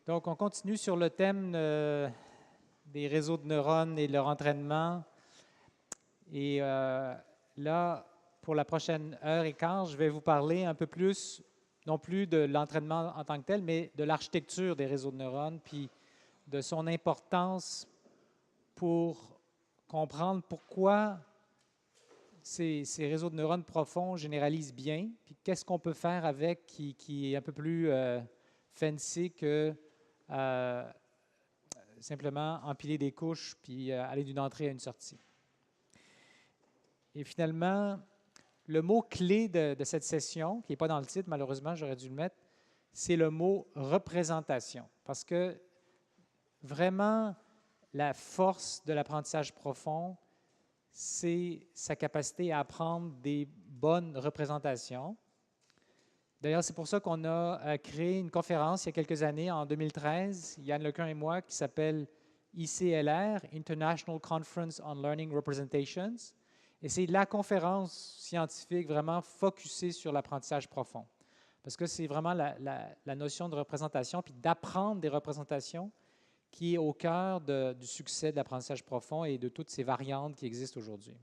Donc, on continue sur le thème des réseaux de neurones et leur entraînement. Et là, pour la prochaine heure et quart, je vais vous parler un peu plus, non plus de l'entraînement en tant que tel, mais de l'architecture des réseaux de neurones, puis de son importance pour comprendre pourquoi ces réseaux de neurones profonds généralisent bien, puis qu'est-ce qu'on peut faire avec qui est un peu plus fancy que euh, simplement empiler des couches puis aller d'une entrée à une sortie. Et finalement, le mot-clé de cette session, qui n'est pas dans le titre, malheureusement, j'aurais dû le mettre, c'est le mot représentation. Parce que vraiment, la force de l'apprentissage profond, c'est sa capacité à apprendre des bonnes représentations. D'ailleurs, c'est pour ça qu'on a créé une conférence il y a quelques années, en 2013, Yann Lequin et moi, qui s'appelle ICLR, International Conference on Learning Representations. Et c'est la conférence scientifique vraiment focusée sur l'apprentissage profond. Parce que c'est vraiment la notion de représentation, puis d'apprendre des représentations qui est au cœur du succès de l'apprentissage profond et de toutes ces variantes qui existent aujourd'hui.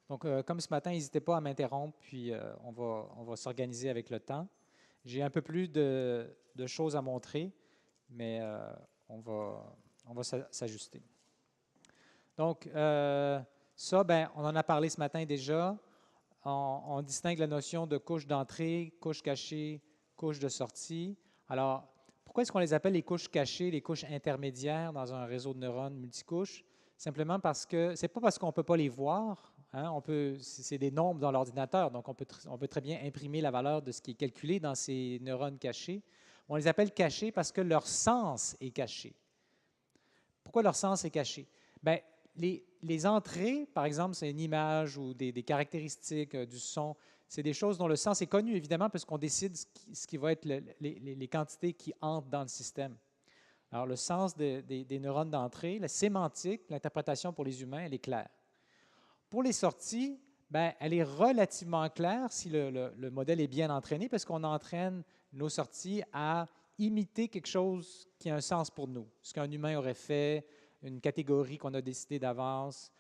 Donc, comme ce matin, n'hésitez pas à m'interrompre, puis on va s'organiser avec le temps. J'ai un peu plus de choses à montrer, mais on va s'ajuster. Donc, ça, ben, on en a parlé ce matin déjà. On distingue la notion de couche d'entrée, couche cachée, couche de sortie. Alors, pourquoi est-ce qu'on les appelle les couches cachées, les couches intermédiaires dans un réseau de neurones multicouches? Simplement parce que c'est pas parce qu'on ne peut pas les voir. Hein, c'est des nombres dans l'ordinateur, donc on peut très bien imprimer la valeur de ce qui est calculé dans ces neurones cachés. On les appelle cachés parce que leur sens est caché. Pourquoi leur sens est caché? Bien, les entrées, par exemple, c'est une image ou des caractéristiques du son, c'est des choses dont le sens est connu, évidemment, parce qu'on décide ce qui va être les quantités qui entrent dans le système. Alors, le sens des neurones d'entrée, la sémantique, l'interprétation pour les humains, elle est claire. Pour les sorties, ben, elle est relativement claire si le modèle est bien entraîné, parce qu'on entraîne nos sorties à imiter quelque chose qui a un sens pour nous, ce qu'un humain aurait fait, une catégorie qu'on a décidée d'avance,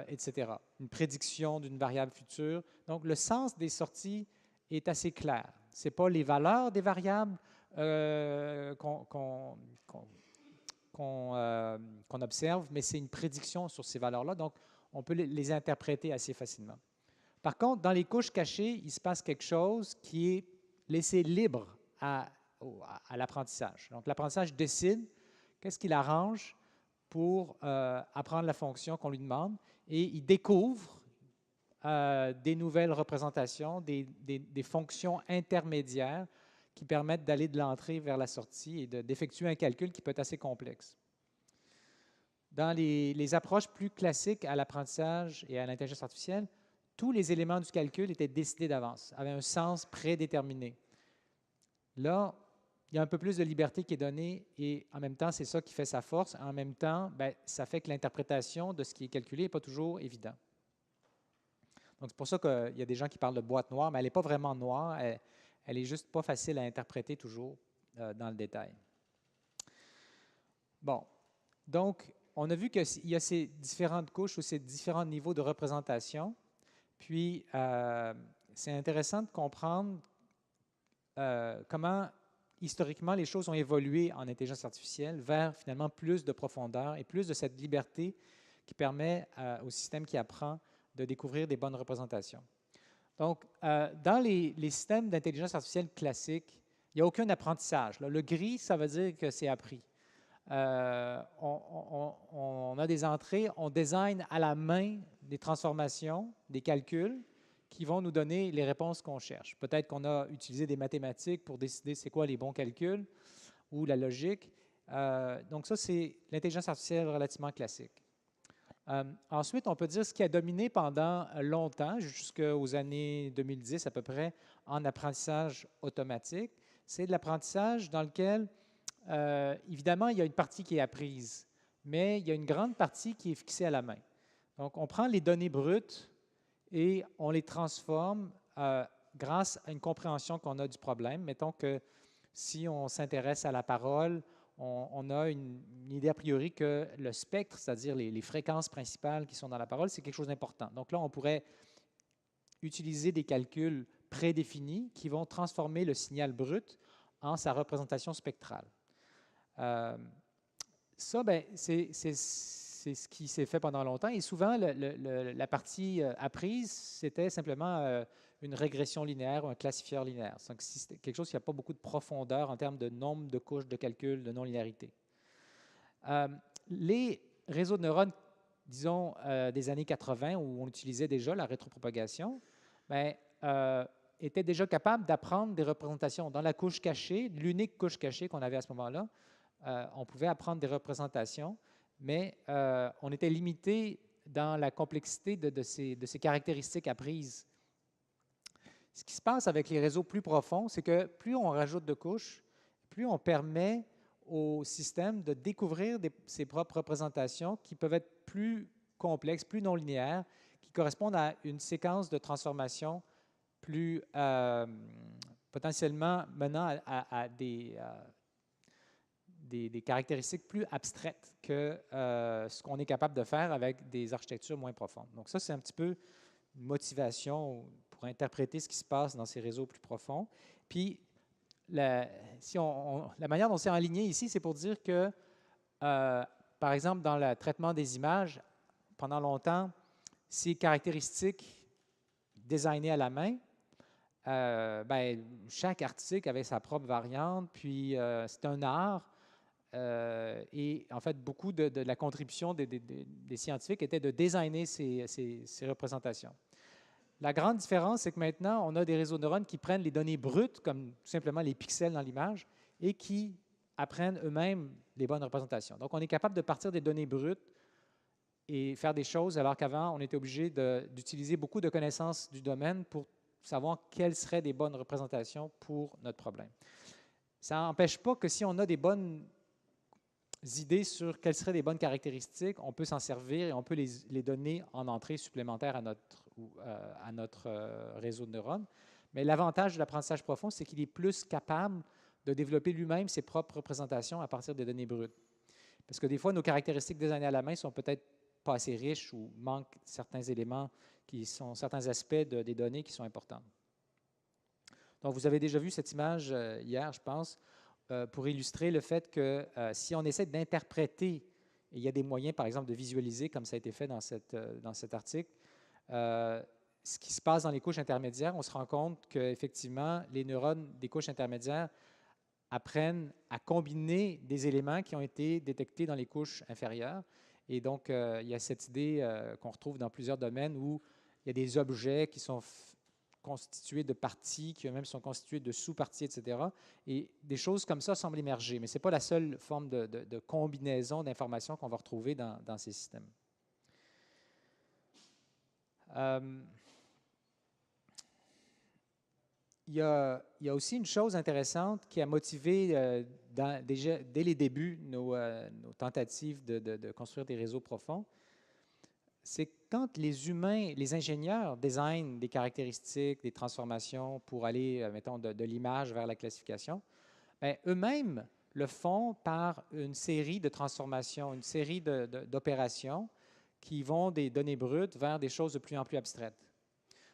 etc. Une prédiction d'une variable future. Donc, le sens des sorties est assez clair. Ce n'est pas les valeurs des variables qu'on observe, mais c'est une prédiction sur ces valeurs-là. Donc, on peut les interpréter assez facilement. Par contre, dans les couches cachées, il se passe quelque chose qui est laissé libre à l'apprentissage. Donc, l'apprentissage décide qu'est-ce qu'il arrange pour apprendre la fonction qu'on lui demande et il découvre des nouvelles représentations, des fonctions intermédiaires qui permettent d'aller de l'entrée vers la sortie et d'effectuer un calcul qui peut être assez complexe. Dans les approches plus classiques à l'apprentissage et à l'intelligence artificielle, tous les éléments du calcul étaient décidés d'avance, avaient un sens prédéterminé. Là, il y a un peu plus de liberté qui est donnée et en même temps, c'est ça qui fait sa force. En même temps, bien, ça fait que l'interprétation de ce qui est calculé n'est pas toujours évident. Donc, c'est pour ça qu'il y a des gens qui parlent de boîte noire, mais elle n'est pas vraiment noire. Elle n'est juste pas facile à interpréter toujours dans le détail. Bon, donc, on a vu qu'il y a ces différentes couches ou ces différents niveaux de représentation. Puis, c'est intéressant de comprendre comment, historiquement, les choses ont évolué en intelligence artificielle vers, finalement, plus de profondeur et plus de cette liberté qui permet au système qui apprend de découvrir des bonnes représentations. Donc, dans les systèmes d'intelligence artificielle classiques, il n'y a aucun apprentissage. Là. Le gris, ça veut dire que c'est appris. On a des entrées, on design à la main des transformations, des calculs qui vont nous donner les réponses qu'on cherche. Peut-être qu'on a utilisé des mathématiques pour décider c'est quoi les bons calculs ou la logique. Donc ça, c'est l'intelligence artificielle relativement classique. Ensuite, on peut dire ce qui a dominé pendant longtemps, jusqu'aux années 2010 à peu près, en apprentissage automatique, c'est de l'apprentissage dans lequel évidemment, il y a une partie qui est apprise, mais il y a une grande partie qui est fixée à la main. Donc, on prend les données brutes et on les transforme grâce à une compréhension qu'on a du problème. Mettons que Si on s'intéresse à la parole, on a une idée a priori que le spectre, c'est-à-dire les fréquences principales qui sont dans la parole, c'est quelque chose d'important. Donc là, on pourrait utiliser des calculs prédéfinis qui vont transformer le signal brut en sa représentation spectrale. Ça, ben, c'est ce qui s'est fait pendant longtemps. Et souvent, la partie apprise, c'était simplement une régression linéaire ou un classifieur linéaire. Donc, c'est quelque chose qui n'a pas beaucoup de profondeur en termes de nombre de couches de calcul, de non-linéarité. Les réseaux de neurones, disons, des années 80, où on utilisait déjà la rétropropagation, ben, étaient déjà capables d'apprendre des représentations dans la couche cachée, l'unique couche cachée qu'on avait à ce moment-là. On pouvait apprendre des représentations, mais on était limité dans la complexité de ces caractéristiques apprises. Ce qui se passe avec les réseaux plus profonds, c'est que plus on rajoute de couches, plus on permet au système de découvrir ses propres représentations qui peuvent être plus complexes, plus non linéaires, qui correspondent à une séquence de transformation plus potentiellement menant à des caractéristiques plus abstraites que ce qu'on est capable de faire avec des architectures moins profondes. Donc ça, c'est un petit peu une motivation pour interpréter ce qui se passe dans ces réseaux plus profonds. Puis, la manière dont c'est enligné ici, c'est pour dire que, par exemple, dans le traitement des images, pendant longtemps, ces caractéristiques designées à la main, ben, chaque article avait sa propre variante, puis c'est un art. Et en fait, beaucoup de la contribution des scientifiques était de designer ces représentations. La grande différence, c'est que maintenant, on a des réseaux de neurones qui prennent les données brutes, comme tout simplement les pixels dans l'image, et qui apprennent eux-mêmes les bonnes représentations. Donc, on est capable de partir des données brutes et faire des choses, alors qu'avant, on était obligé d'utiliser beaucoup de connaissances du domaine pour savoir quelles seraient des bonnes représentations pour notre problème. Ça n'empêche pas que si on a des bonnes idées sur quelles seraient des bonnes caractéristiques, on peut s'en servir et on peut les donner en entrée supplémentaire à notre réseau de neurones. Mais l'avantage de l'apprentissage profond, c'est qu'il est plus capable de développer lui-même ses propres représentations à partir des données brutes. Parce que des fois, nos caractéristiques designées à la main sont peut-être pas assez riches ou manquent certains éléments certains aspects des données qui sont importants. Donc, vous avez déjà vu cette image hier, je pense, pour illustrer le fait que si on essaie d'interpréter, et il y a des moyens, par exemple, de visualiser, comme ça a été fait dans cet article, ce qui se passe dans les couches intermédiaires, on se rend compte qu'effectivement, les neurones des couches intermédiaires apprennent à combiner des éléments qui ont été détectés dans les couches inférieures. Et donc, il y a cette idée qu'on retrouve dans plusieurs domaines où il y a des objets qui sont constitués de parties, qui eux-mêmes sont constitués de sous-parties, etc. Et des choses comme ça semblent émerger, mais ce n'est pas la seule forme de combinaison d'informations qu'on va retrouver dans ces systèmes. Il y a aussi une chose intéressante qui a motivé dès les débuts nos tentatives de construire des réseaux profonds. C'est quand les humains, les ingénieurs designent des caractéristiques, des transformations pour aller, mettons, de l'image vers la classification, eux-mêmes le font par une série de transformations, une série d'opérations qui vont des données brutes vers des choses de plus en plus abstraites.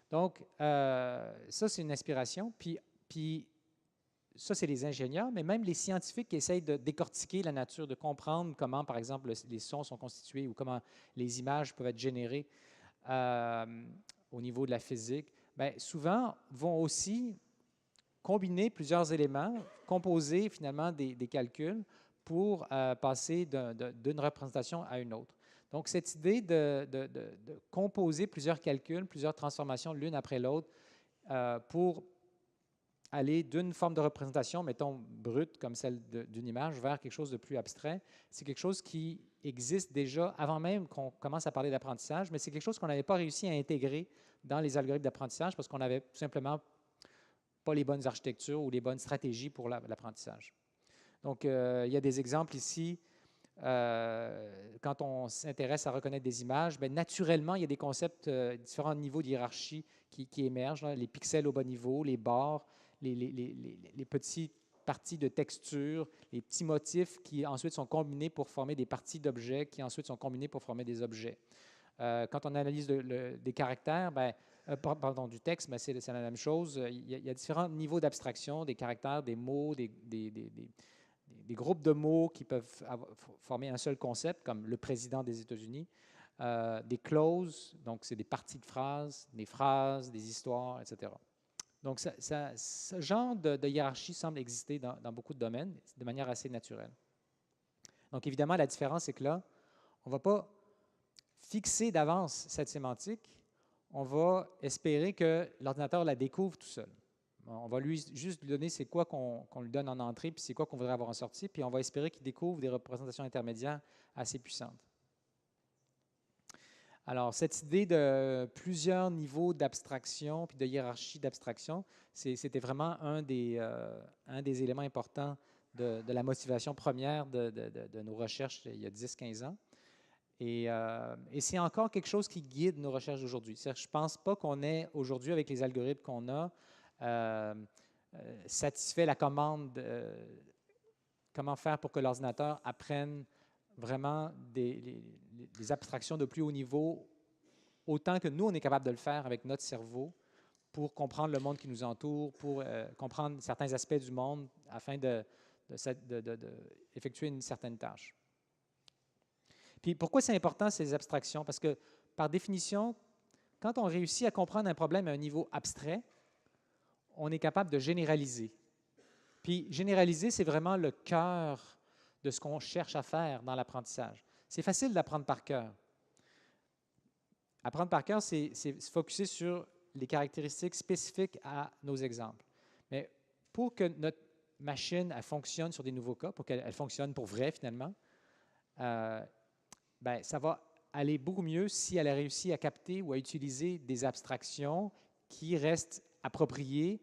Donc, ça, c'est une inspiration. Puis ça, c'est les ingénieurs, mais même les scientifiques qui essayent de décortiquer la nature, de comprendre comment, par exemple, les sons sont constitués ou comment les images peuvent être générées au niveau de la physique, souvent vont aussi combiner plusieurs éléments, composer finalement des calculs pour passer d'une représentation à une autre. Donc, cette idée de composer plusieurs calculs, plusieurs transformations l'une après l'autre pour aller d'une forme de représentation, mettons, brute, comme celle d'une image, vers quelque chose de plus abstrait, c'est quelque chose qui existe déjà avant même qu'on commence à parler d'apprentissage, mais c'est quelque chose qu'on n'avait pas réussi à intégrer dans les algorithmes d'apprentissage parce qu'on n'avait tout simplement pas les bonnes architectures ou les bonnes stratégies pour l'apprentissage. Donc, il y a des exemples ici. Quand on s'intéresse à reconnaître des images, naturellement, il y a des concepts, différents niveaux de hiérarchie qui émergent, là, les pixels au bas niveau, les bords, les petits parties de texture, les petits motifs qui ensuite sont combinés pour former des parties d'objets qui ensuite sont combinés pour former des objets. Quand on analyse des caractères, pardon, du texte, c'est la même chose. Il y a différents niveaux d'abstraction, des caractères, des mots, des groupes de mots qui peuvent former un seul concept, comme le président des États-Unis, des clauses, donc c'est des parties de phrases, des histoires, etc. Donc, ce genre de hiérarchie semble exister dans beaucoup de domaines de manière assez naturelle. Donc, évidemment, la différence, c'est que là, on ne va pas fixer d'avance cette sémantique, on va espérer que l'ordinateur la découvre tout seul. On va juste lui donner c'est quoi qu'on lui donne en entrée, puis c'est quoi qu'on voudrait avoir en sortie, puis on va espérer qu'il découvre des représentations intermédiaires assez puissantes. Alors, cette idée de plusieurs niveaux d'abstraction puis de hiérarchie d'abstraction, c'était vraiment un des éléments importants de la motivation première de nos recherches il y a 10-15 ans. Et c'est encore quelque chose qui guide nos recherches aujourd'hui. Je ne pense pas qu'on ait aujourd'hui, avec les algorithmes qu'on a, satisfait la commande comment faire pour que l'ordinateur apprenne vraiment des abstractions de plus haut niveau, autant que nous, on est capable de le faire avec notre cerveau pour comprendre le monde qui nous entoure, pour comprendre certains aspects du monde afin d'effectuer une certaine tâche. Puis pourquoi c'est important, ces abstractions? Parce que, par définition, quand on réussit à comprendre un problème à un niveau abstrait, on est capable de généraliser. Puis généraliser, c'est vraiment le cœur de ce qu'on cherche à faire dans l'apprentissage. C'est facile d'apprendre par cœur. Apprendre par cœur, c'est se focusser sur les caractéristiques spécifiques à nos exemples. Mais pour que notre machine elle fonctionne sur des nouveaux cas, pour qu'elle fonctionne pour vrai finalement, ça va aller beaucoup mieux si elle a réussi à capter ou à utiliser des abstractions qui restent appropriées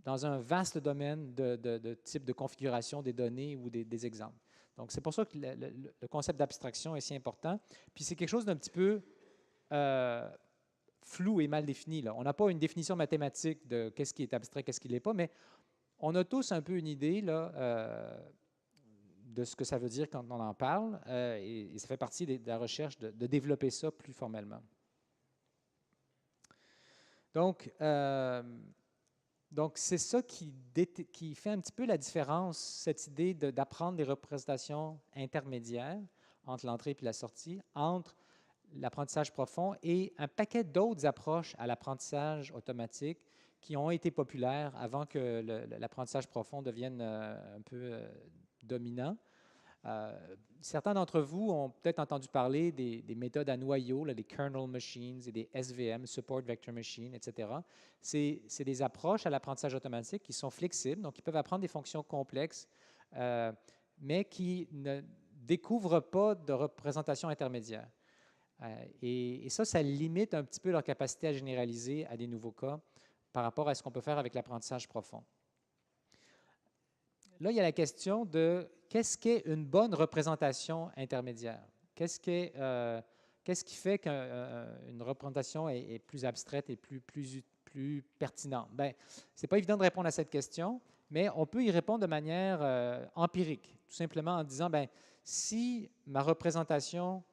dans un vaste domaine de type de configuration des données ou des exemples. Donc, c'est pour ça que le concept d'abstraction est si important. Puis, c'est quelque chose d'un petit peu flou et mal défini. Là. On n'a pas une définition mathématique de qu'est-ce qui est abstrait, qu'est-ce qui ne l'est pas, mais on a tous un peu une idée là, de ce que ça veut dire quand on en parle, et ça fait partie de la recherche de développer ça plus formellement. Donc c'est ça qui fait un petit peu la différence, cette idée d'apprendre des représentations intermédiaires entre l'entrée et la sortie, entre l'apprentissage profond et un paquet d'autres approches à l'apprentissage automatique qui ont été populaires avant que l'apprentissage profond devienne un peu dominant. Certains d'entre vous ont peut-être entendu parler des méthodes à noyau, là, des kernel machines et des SVM, Support Vector Machine, etc. C'est des approches à l'apprentissage automatique qui sont flexibles, donc qui peuvent apprendre des fonctions complexes, mais qui ne découvrent pas de représentation intermédiaire. Et ça limite un petit peu leur capacité à généraliser à des nouveaux cas par rapport à ce qu'on peut faire avec l'apprentissage profond. Là, il y a la question de qu'est-ce qu'est une bonne représentation intermédiaire? Qu'est-ce qui fait qu'une représentation est plus abstraite et plus pertinente? Bien, ce n'est pas évident de répondre à cette question, mais on peut y répondre de manière empirique, tout simplement en disant, bien, si ma représentation,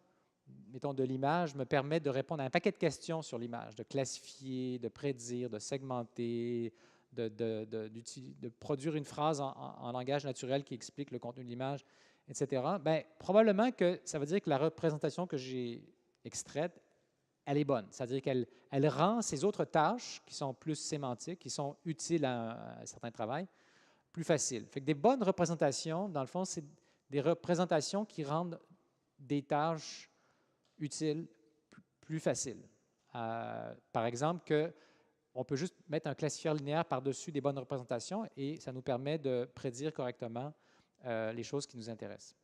mettons, de l'image me permet de répondre à un paquet de questions sur l'image, de classifier, de prédire, de segmenter, de produire une phrase en langage naturel qui explique le contenu de l'image, etc., bien, probablement que ça veut dire que la représentation que j'ai extraite, elle est bonne. C'est-à-dire qu'elle rend ces autres tâches qui sont plus sémantiques, qui sont utiles à un certain travail, plus faciles. Fait que des bonnes représentations, dans le fond, c'est des représentations qui rendent des tâches utiles plus faciles. Par exemple, on peut juste mettre un classifieur linéaire par-dessus des bonnes représentations et ça nous permet de prédire correctement les choses qui nous intéressent.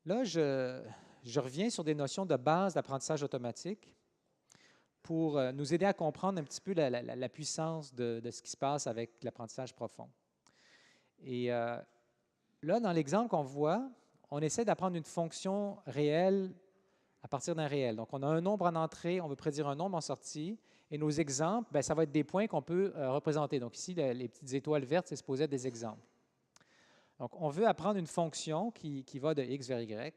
Là, je reviens sur des notions de base d'apprentissage automatique pour nous aider à comprendre un petit peu la puissance de ce qui se passe avec l'apprentissage profond. Et là, dans l'exemple qu'on voit, on essaie d'apprendre une fonction réelle à partir d'un réel. Donc, on a un nombre en entrée, on veut prédire un nombre en sortie, Et nos exemples, bien, ça va être des points qu'on peut représenter. Donc ici, les petites étoiles vertes, c'est supposé être des exemples. Donc, on veut apprendre une fonction qui va de x vers y.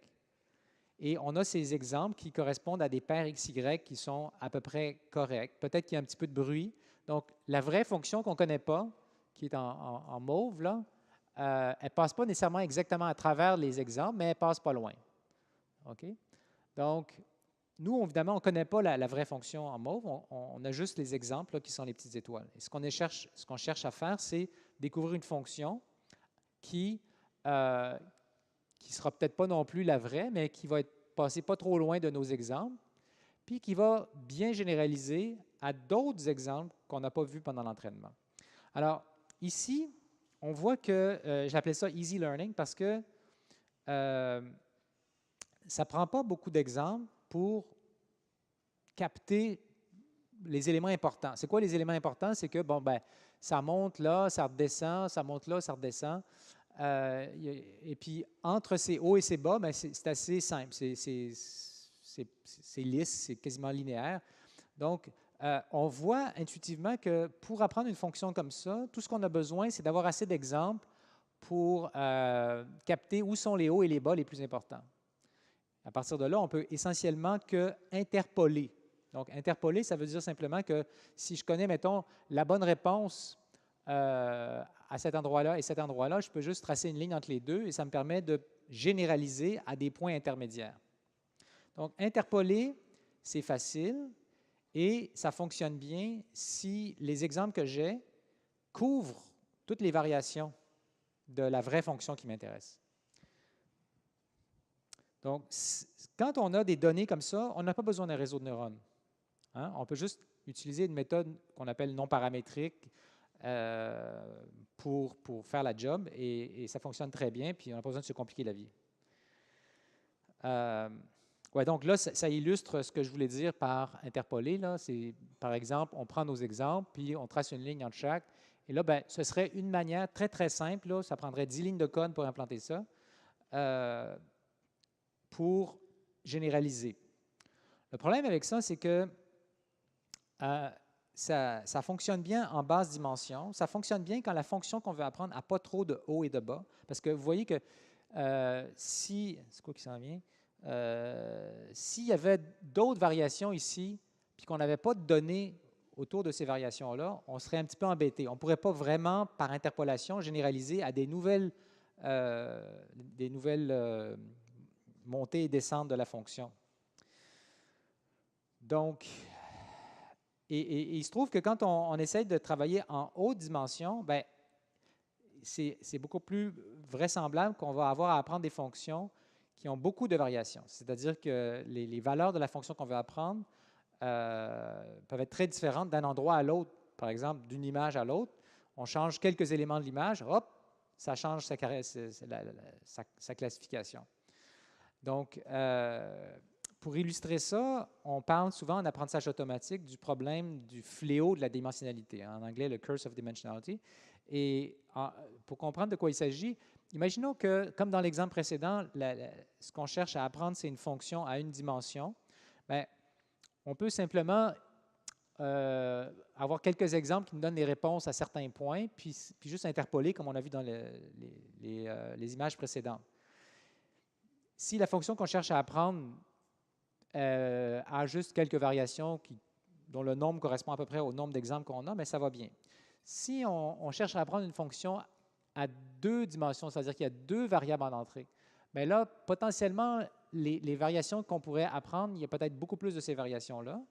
Et on a ces exemples qui correspondent à des paires XY qui sont à peu près corrects. Peut-être qu'il y a un petit peu de bruit. Donc, la vraie fonction qu'on ne connaît pas, qui est en mauve, là, elle ne passe pas nécessairement exactement à travers les exemples, mais elle passe pas loin. OK? Donc, nous, évidemment, on ne connaît pas la vraie fonction en mauve. On a juste les exemples là, qui sont les petites étoiles. Et ce qu'on cherche à faire, c'est découvrir une fonction qui sera peut-être pas non plus la vraie, mais qui va être passée pas trop loin de nos exemples, puis qui va bien généraliser à d'autres exemples qu'on n'a pas vus pendant l'entraînement. Alors, ici, on voit que j'appelais ça easy learning parce que ça ne prend pas beaucoup d'exemples pour capter les éléments importants. C'est quoi les éléments importants? C'est que, bon, ben, ça monte là, ça redescend, ça monte là, ça redescend. Et puis, entre ces hauts et ces bas, ben, c'est assez simple. C'est lisse, c'est quasiment linéaire. Donc, on voit intuitivement que pour apprendre une fonction comme ça, tout ce qu'on a besoin, c'est d'avoir assez d'exemples pour capter où sont les hauts et les bas les plus importants. À partir de là, on peut essentiellement que interpoler. Donc, interpoler, ça veut dire simplement que si je connais, mettons, la bonne réponse à cet endroit-là et cet endroit-là, je peux juste tracer une ligne entre les deux et ça me permet de généraliser à des points intermédiaires. Donc, interpoler, c'est facile et ça fonctionne bien si les exemples que j'ai couvrent toutes les variations de la vraie fonction qui m'intéresse. Donc, quand on a des données comme ça, on n'a pas besoin d'un réseau de neurones. Hein? On peut juste utiliser une méthode qu'on appelle non paramétrique pour faire la job et ça fonctionne très bien, puis on n'a pas besoin de se compliquer la vie. Ouais, donc là, ça illustre ce que je voulais dire par interpoler. Là. Par exemple, on prend nos exemples, puis on trace une ligne entre chaque. Et là, ben, ce serait une manière très, très simple. Là, ça prendrait 10 lignes de code pour implanter ça, pour généraliser. Le problème avec ça, c'est que ça fonctionne bien en basse dimension. Ça fonctionne bien quand la fonction qu'on veut apprendre n'a pas trop de haut et de bas. Parce que vous voyez que si... C'est quoi qui s'en vient? S'il y avait d'autres variations ici, puis qu'on n'avait pas de données autour de ces variations-là, on serait un petit peu embêté. On ne pourrait pas vraiment, par interpolation, généraliser à des nouvelles montées et descentes de la fonction. Donc, et il se trouve que quand on essaie de travailler en haute dimension, ben, c'est beaucoup plus vraisemblable qu'on va avoir à apprendre des fonctions qui ont beaucoup de variations. C'est-à-dire que les valeurs de la fonction qu'on veut apprendre peuvent être très différentes d'un endroit à l'autre. Par exemple, d'une image à l'autre, on change quelques éléments de l'image, hop, ça change sa classification. Donc, pour illustrer ça, on parle souvent en apprentissage automatique du problème du fléau de la dimensionnalité, en anglais le curse of dimensionality. Et pour comprendre de quoi il s'agit, imaginons que, comme dans l'exemple précédent, ce qu'on cherche à apprendre, c'est une fonction à une dimension. Bien, on peut simplement avoir quelques exemples qui nous donnent des réponses à certains points, puis juste interpoler, comme on a vu dans les images précédentes. Si la fonction qu'on cherche à apprendre a juste quelques variations dont le nombre correspond à peu près au nombre d'exemples qu'on a, mais ça va bien. Si on cherche à apprendre une fonction à deux dimensions, c'est-à-dire qu'il y a deux variables en entrée, bien là, potentiellement, les variations qu'on pourrait apprendre, il y a peut-être beaucoup plus de ces variations-là.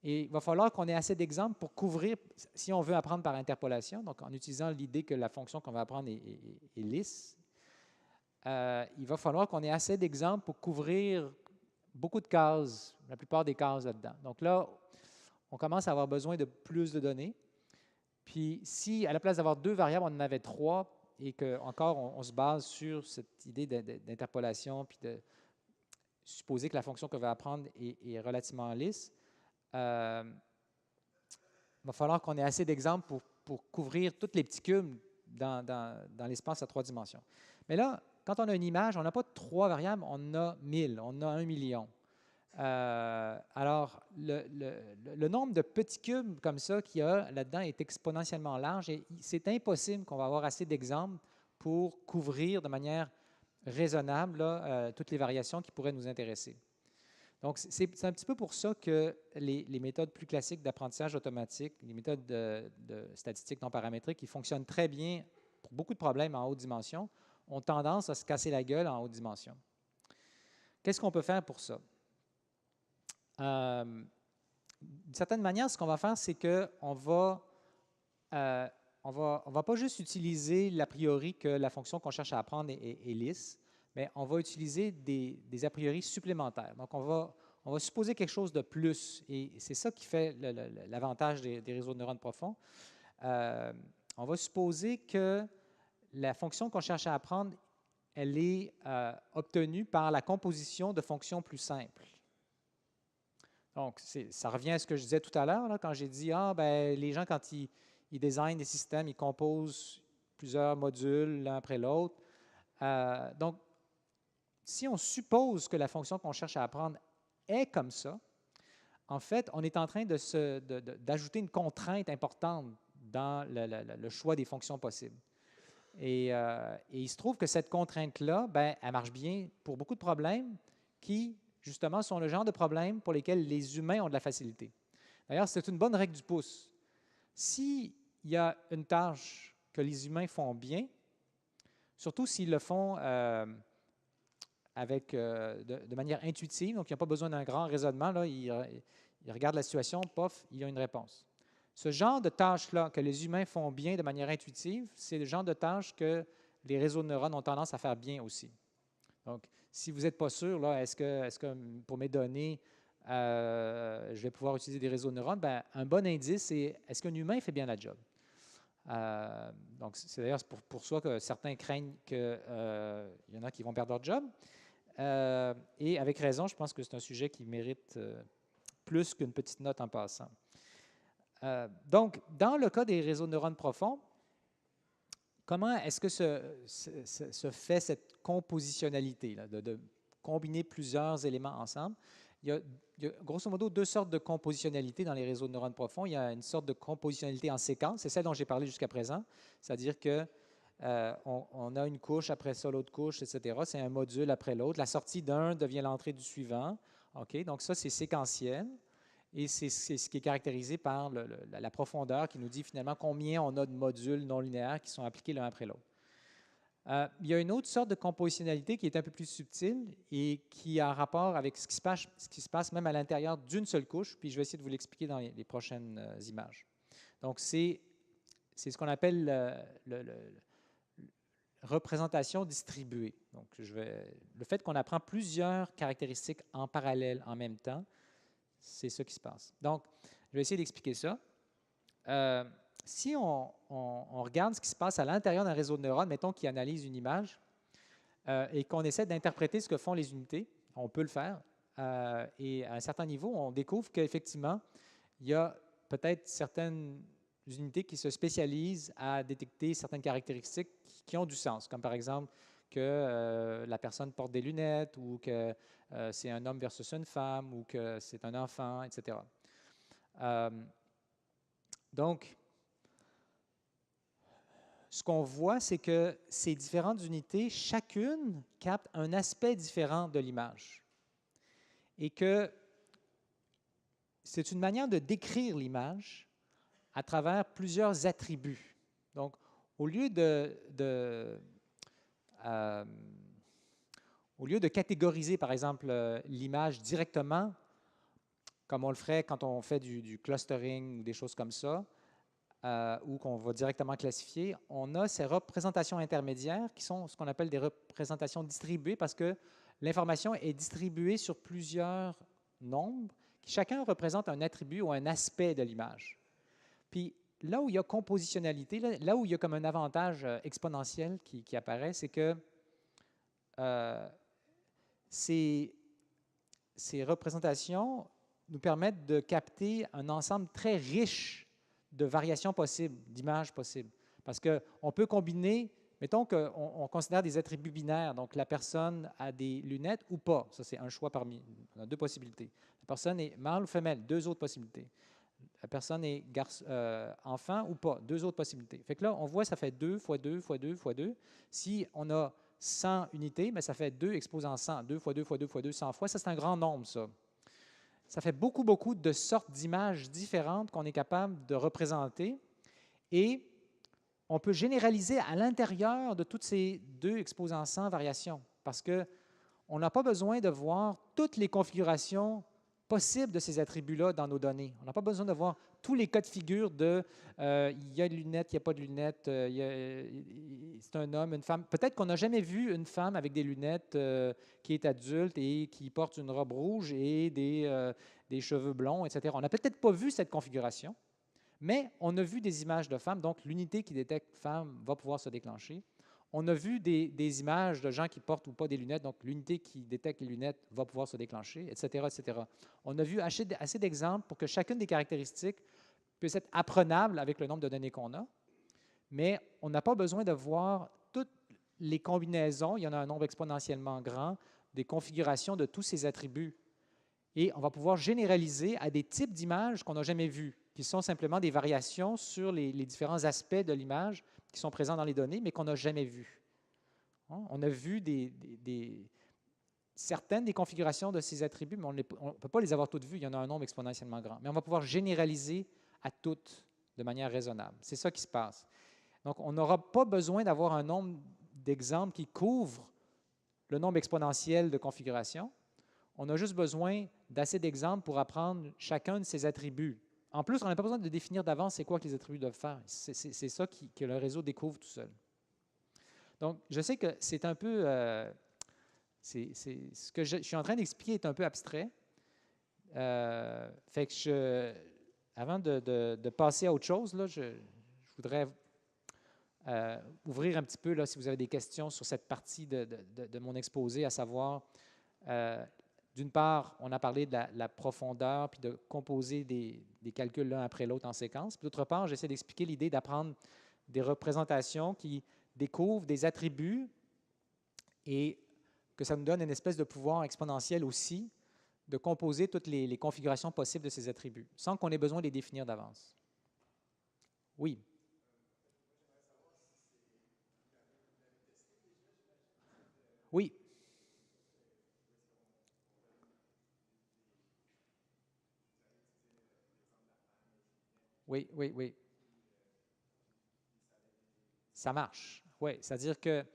Et il va falloir qu'on ait assez d'exemples pour couvrir, si on veut apprendre par interpolation, donc en utilisant l'idée que la fonction qu'on va apprendre est lisse, il va falloir qu'on ait assez d'exemples pour couvrir beaucoup de cases, la plupart des cases là-dedans. Donc là, on commence à avoir besoin de plus de données. Puis si, à la place d'avoir deux variables, on en avait trois, et qu'encore on se base sur cette idée d'interpolation, puis de supposer que la fonction qu'on va apprendre est relativement lisse, il va falloir qu'on ait assez d'exemples pour couvrir tous les petits cubes dans l'espace à trois dimensions. Mais là, quand on a une image, on n'a pas trois variables, on a 1000, on a 1 million. Alors, le nombre de petits cubes comme ça qu'il y a là-dedans est exponentiellement large et c'est impossible qu'on va avoir assez d'exemples pour couvrir de manière raisonnable là, toutes les variations qui pourraient nous intéresser. Donc, c'est un petit peu pour ça que les méthodes plus classiques d'apprentissage automatique, les méthodes de statistiques non paramétriques, qui fonctionnent très bien pour beaucoup de problèmes en haute dimension, ont tendance à se casser la gueule en haute dimension. Qu'est-ce qu'on peut faire pour ça? D'une certaine manière, ce qu'on va faire, c'est qu'on va, on va pas juste utiliser l'a priori que la fonction qu'on cherche à apprendre est lisse, mais on va utiliser des a priori supplémentaires. Donc, on va supposer quelque chose de plus, et c'est ça qui fait l'avantage des réseaux de neurones profonds. On va supposer que la fonction qu'on cherche à apprendre, elle est obtenue par la composition de fonctions plus simples. Donc, ça revient à ce que je disais tout à l'heure, quand j'ai dit, les gens, quand ils designent des systèmes, ils composent plusieurs modules l'un après l'autre. Donc, si on suppose que la fonction qu'on cherche à apprendre est comme ça, en fait, on est en train d'ajouter une contrainte importante dans le choix des fonctions possibles. Et il se trouve que cette contrainte-là, elle marche bien pour beaucoup de problèmes qui, justement, sont le genre de problèmes pour lesquels les humains ont de la facilité. D'ailleurs, c'est une bonne règle du pouce. S'il y a une tâche que les humains font bien, surtout s'ils le font de manière intuitive, donc il n'y a pas besoin d'un grand raisonnement, là, ils regardent la situation, pof, il y a une réponse. Ce genre de tâches-là que les humains font bien de manière intuitive, c'est le genre de tâches que les réseaux de neurones ont tendance à faire bien aussi. Donc, si vous n'êtes pas sûr, là, est-ce que pour mes données, je vais pouvoir utiliser des réseaux de neurones, un bon indice, c'est est-ce qu'un humain fait bien la job? Donc, c'est d'ailleurs pour ça que certains craignent qu'il y en a qui vont perdre leur job. Et avec raison, je pense que c'est un sujet qui mérite plus qu'une petite note en passant. Donc, dans le cas des réseaux de neurones profonds, comment est-ce que se fait cette compositionnalité, là, de combiner plusieurs éléments ensemble? Il y a grosso modo deux sortes de compositionnalité dans les réseaux de neurones profonds. Il y a une sorte de compositionnalité en séquence, c'est celle dont j'ai parlé jusqu'à présent, c'est-à-dire que on a une couche, après ça l'autre couche, etc. C'est un module après l'autre. La sortie d'un devient l'entrée du suivant. OK? Donc ça, c'est séquentiel. Et c'est ce qui est caractérisé par la profondeur qui nous dit finalement combien on a de modules non linéaires qui sont appliqués l'un après l'autre. Il y a une autre sorte de compositionnalité qui est un peu plus subtile et qui a rapport avec ce qui se passe même à l'intérieur d'une seule couche, puis je vais essayer de vous l'expliquer dans les prochaines images. Donc, c'est ce qu'on appelle la représentation distribuée. Donc, le fait qu'on apprend plusieurs caractéristiques en parallèle en même temps, c'est ça qui se passe. Donc, je vais essayer d'expliquer ça. Si on regarde ce qui se passe à l'intérieur d'un réseau de neurones, mettons qui analyse une image et qu'on essaie d'interpréter ce que font les unités, on peut le faire. Et à un certain niveau, on découvre qu'effectivement, il y a peut-être certaines unités qui se spécialisent à détecter certaines caractéristiques qui ont du sens, comme par exemple que la personne porte des lunettes ou que c'est un homme versus une femme ou que c'est un enfant, etc. Donc, ce qu'on voit, c'est que ces différentes unités, chacune capte un aspect différent de l'image et que c'est une manière de décrire l'image à travers plusieurs attributs. Donc, au lieu de catégoriser, par exemple, l'image directement, comme on le ferait quand on fait du clustering ou des choses comme ça, ou qu'on va directement classifier, on a ces représentations intermédiaires qui sont ce qu'on appelle des représentations distribuées parce que l'information est distribuée sur plusieurs nombres qui chacun représente un attribut ou un aspect de l'image. Puis là où il y a compositionnalité, là où il y a comme un avantage exponentiel qui apparaît, c'est que ces représentations nous permettent de capter un ensemble très riche de variations possibles, d'images possibles. Parce qu'on peut combiner mettons qu'on considère des attributs binaires, donc la personne a des lunettes ou pas. Ça, c'est un choix parmi, on a deux possibilités. La personne est mâle ou femelle, deux autres possibilités. La personne est enfant ou pas, deux autres possibilités. Fait que là, on voit, ça fait 2 fois 2 fois 2 fois 2. Si on a 100 unités, mais ça fait 2 exposant 100. 2 fois 2 fois 2 fois 2, 100 fois. Ça, c'est un grand nombre, ça. Ça fait beaucoup, beaucoup de sortes d'images différentes qu'on est capable de représenter. Et on peut généraliser à l'intérieur de toutes ces 2 exposant 100 variations, parce qu'on n'a pas besoin de voir toutes les configurations possibles de ces attributs-là dans nos données. On n'a pas besoin de voir tous les cas de figure de il y a une lunette, il n'y a pas de lunette, c'est un homme, une femme. Peut-être qu'on n'a jamais vu une femme avec des lunettes qui est adulte et qui porte une robe rouge et des cheveux blonds, etc. On n'a peut-être pas vu cette configuration, mais on a vu des images de femmes, donc l'unité qui détecte femme va pouvoir se déclencher. On a vu des images de gens qui portent ou pas des lunettes, donc l'unité qui détecte les lunettes va pouvoir se déclencher, etc., etc. On a vu assez d'exemples pour que chacune des caractéristiques puisse être apprenable avec le nombre de données qu'on a, mais on n'a pas besoin de voir toutes les combinaisons, il y en a un nombre exponentiellement grand, des configurations de tous ces attributs. Et on va pouvoir généraliser à des types d'images qu'on n'a jamais vus, qui sont simplement des variations sur les différents aspects de l'image qui sont présents dans les données, mais qu'on n'a jamais vus. On a vu certaines des configurations de ces attributs, mais on ne peut pas les avoir toutes vues, il y en a un nombre exponentiellement grand. Mais on va pouvoir généraliser à toutes de manière raisonnable. C'est ça qui se passe. Donc, on n'aura pas besoin d'avoir un nombre d'exemples qui couvre le nombre exponentiel de configurations. On a juste besoin d'assez d'exemples pour apprendre chacun de ces attributs. En plus, on n'a pas besoin de définir d'avance c'est quoi que les attributs doivent faire. C'est ça que le réseau découvre tout seul. Donc, je sais que c'est un peu... ce que je suis en train d'expliquer est un peu abstrait. Fait que avant de passer à autre chose, là, je voudrais ouvrir un petit peu, là, si vous avez des questions sur cette partie de mon exposé, à savoir... d'une part, on a parlé de la profondeur, puis de composer des calculs l'un après l'autre en séquence. D'autre part, j'essaie d'expliquer l'idée d'apprendre des représentations qui découvrent des attributs et que ça nous donne une espèce de pouvoir exponentiel aussi de composer toutes les configurations possibles de ces attributs, sans qu'on ait besoin de les définir d'avance. Oui. Oui. Oui, oui, oui. Ça marche. Oui, c'est-à-dire que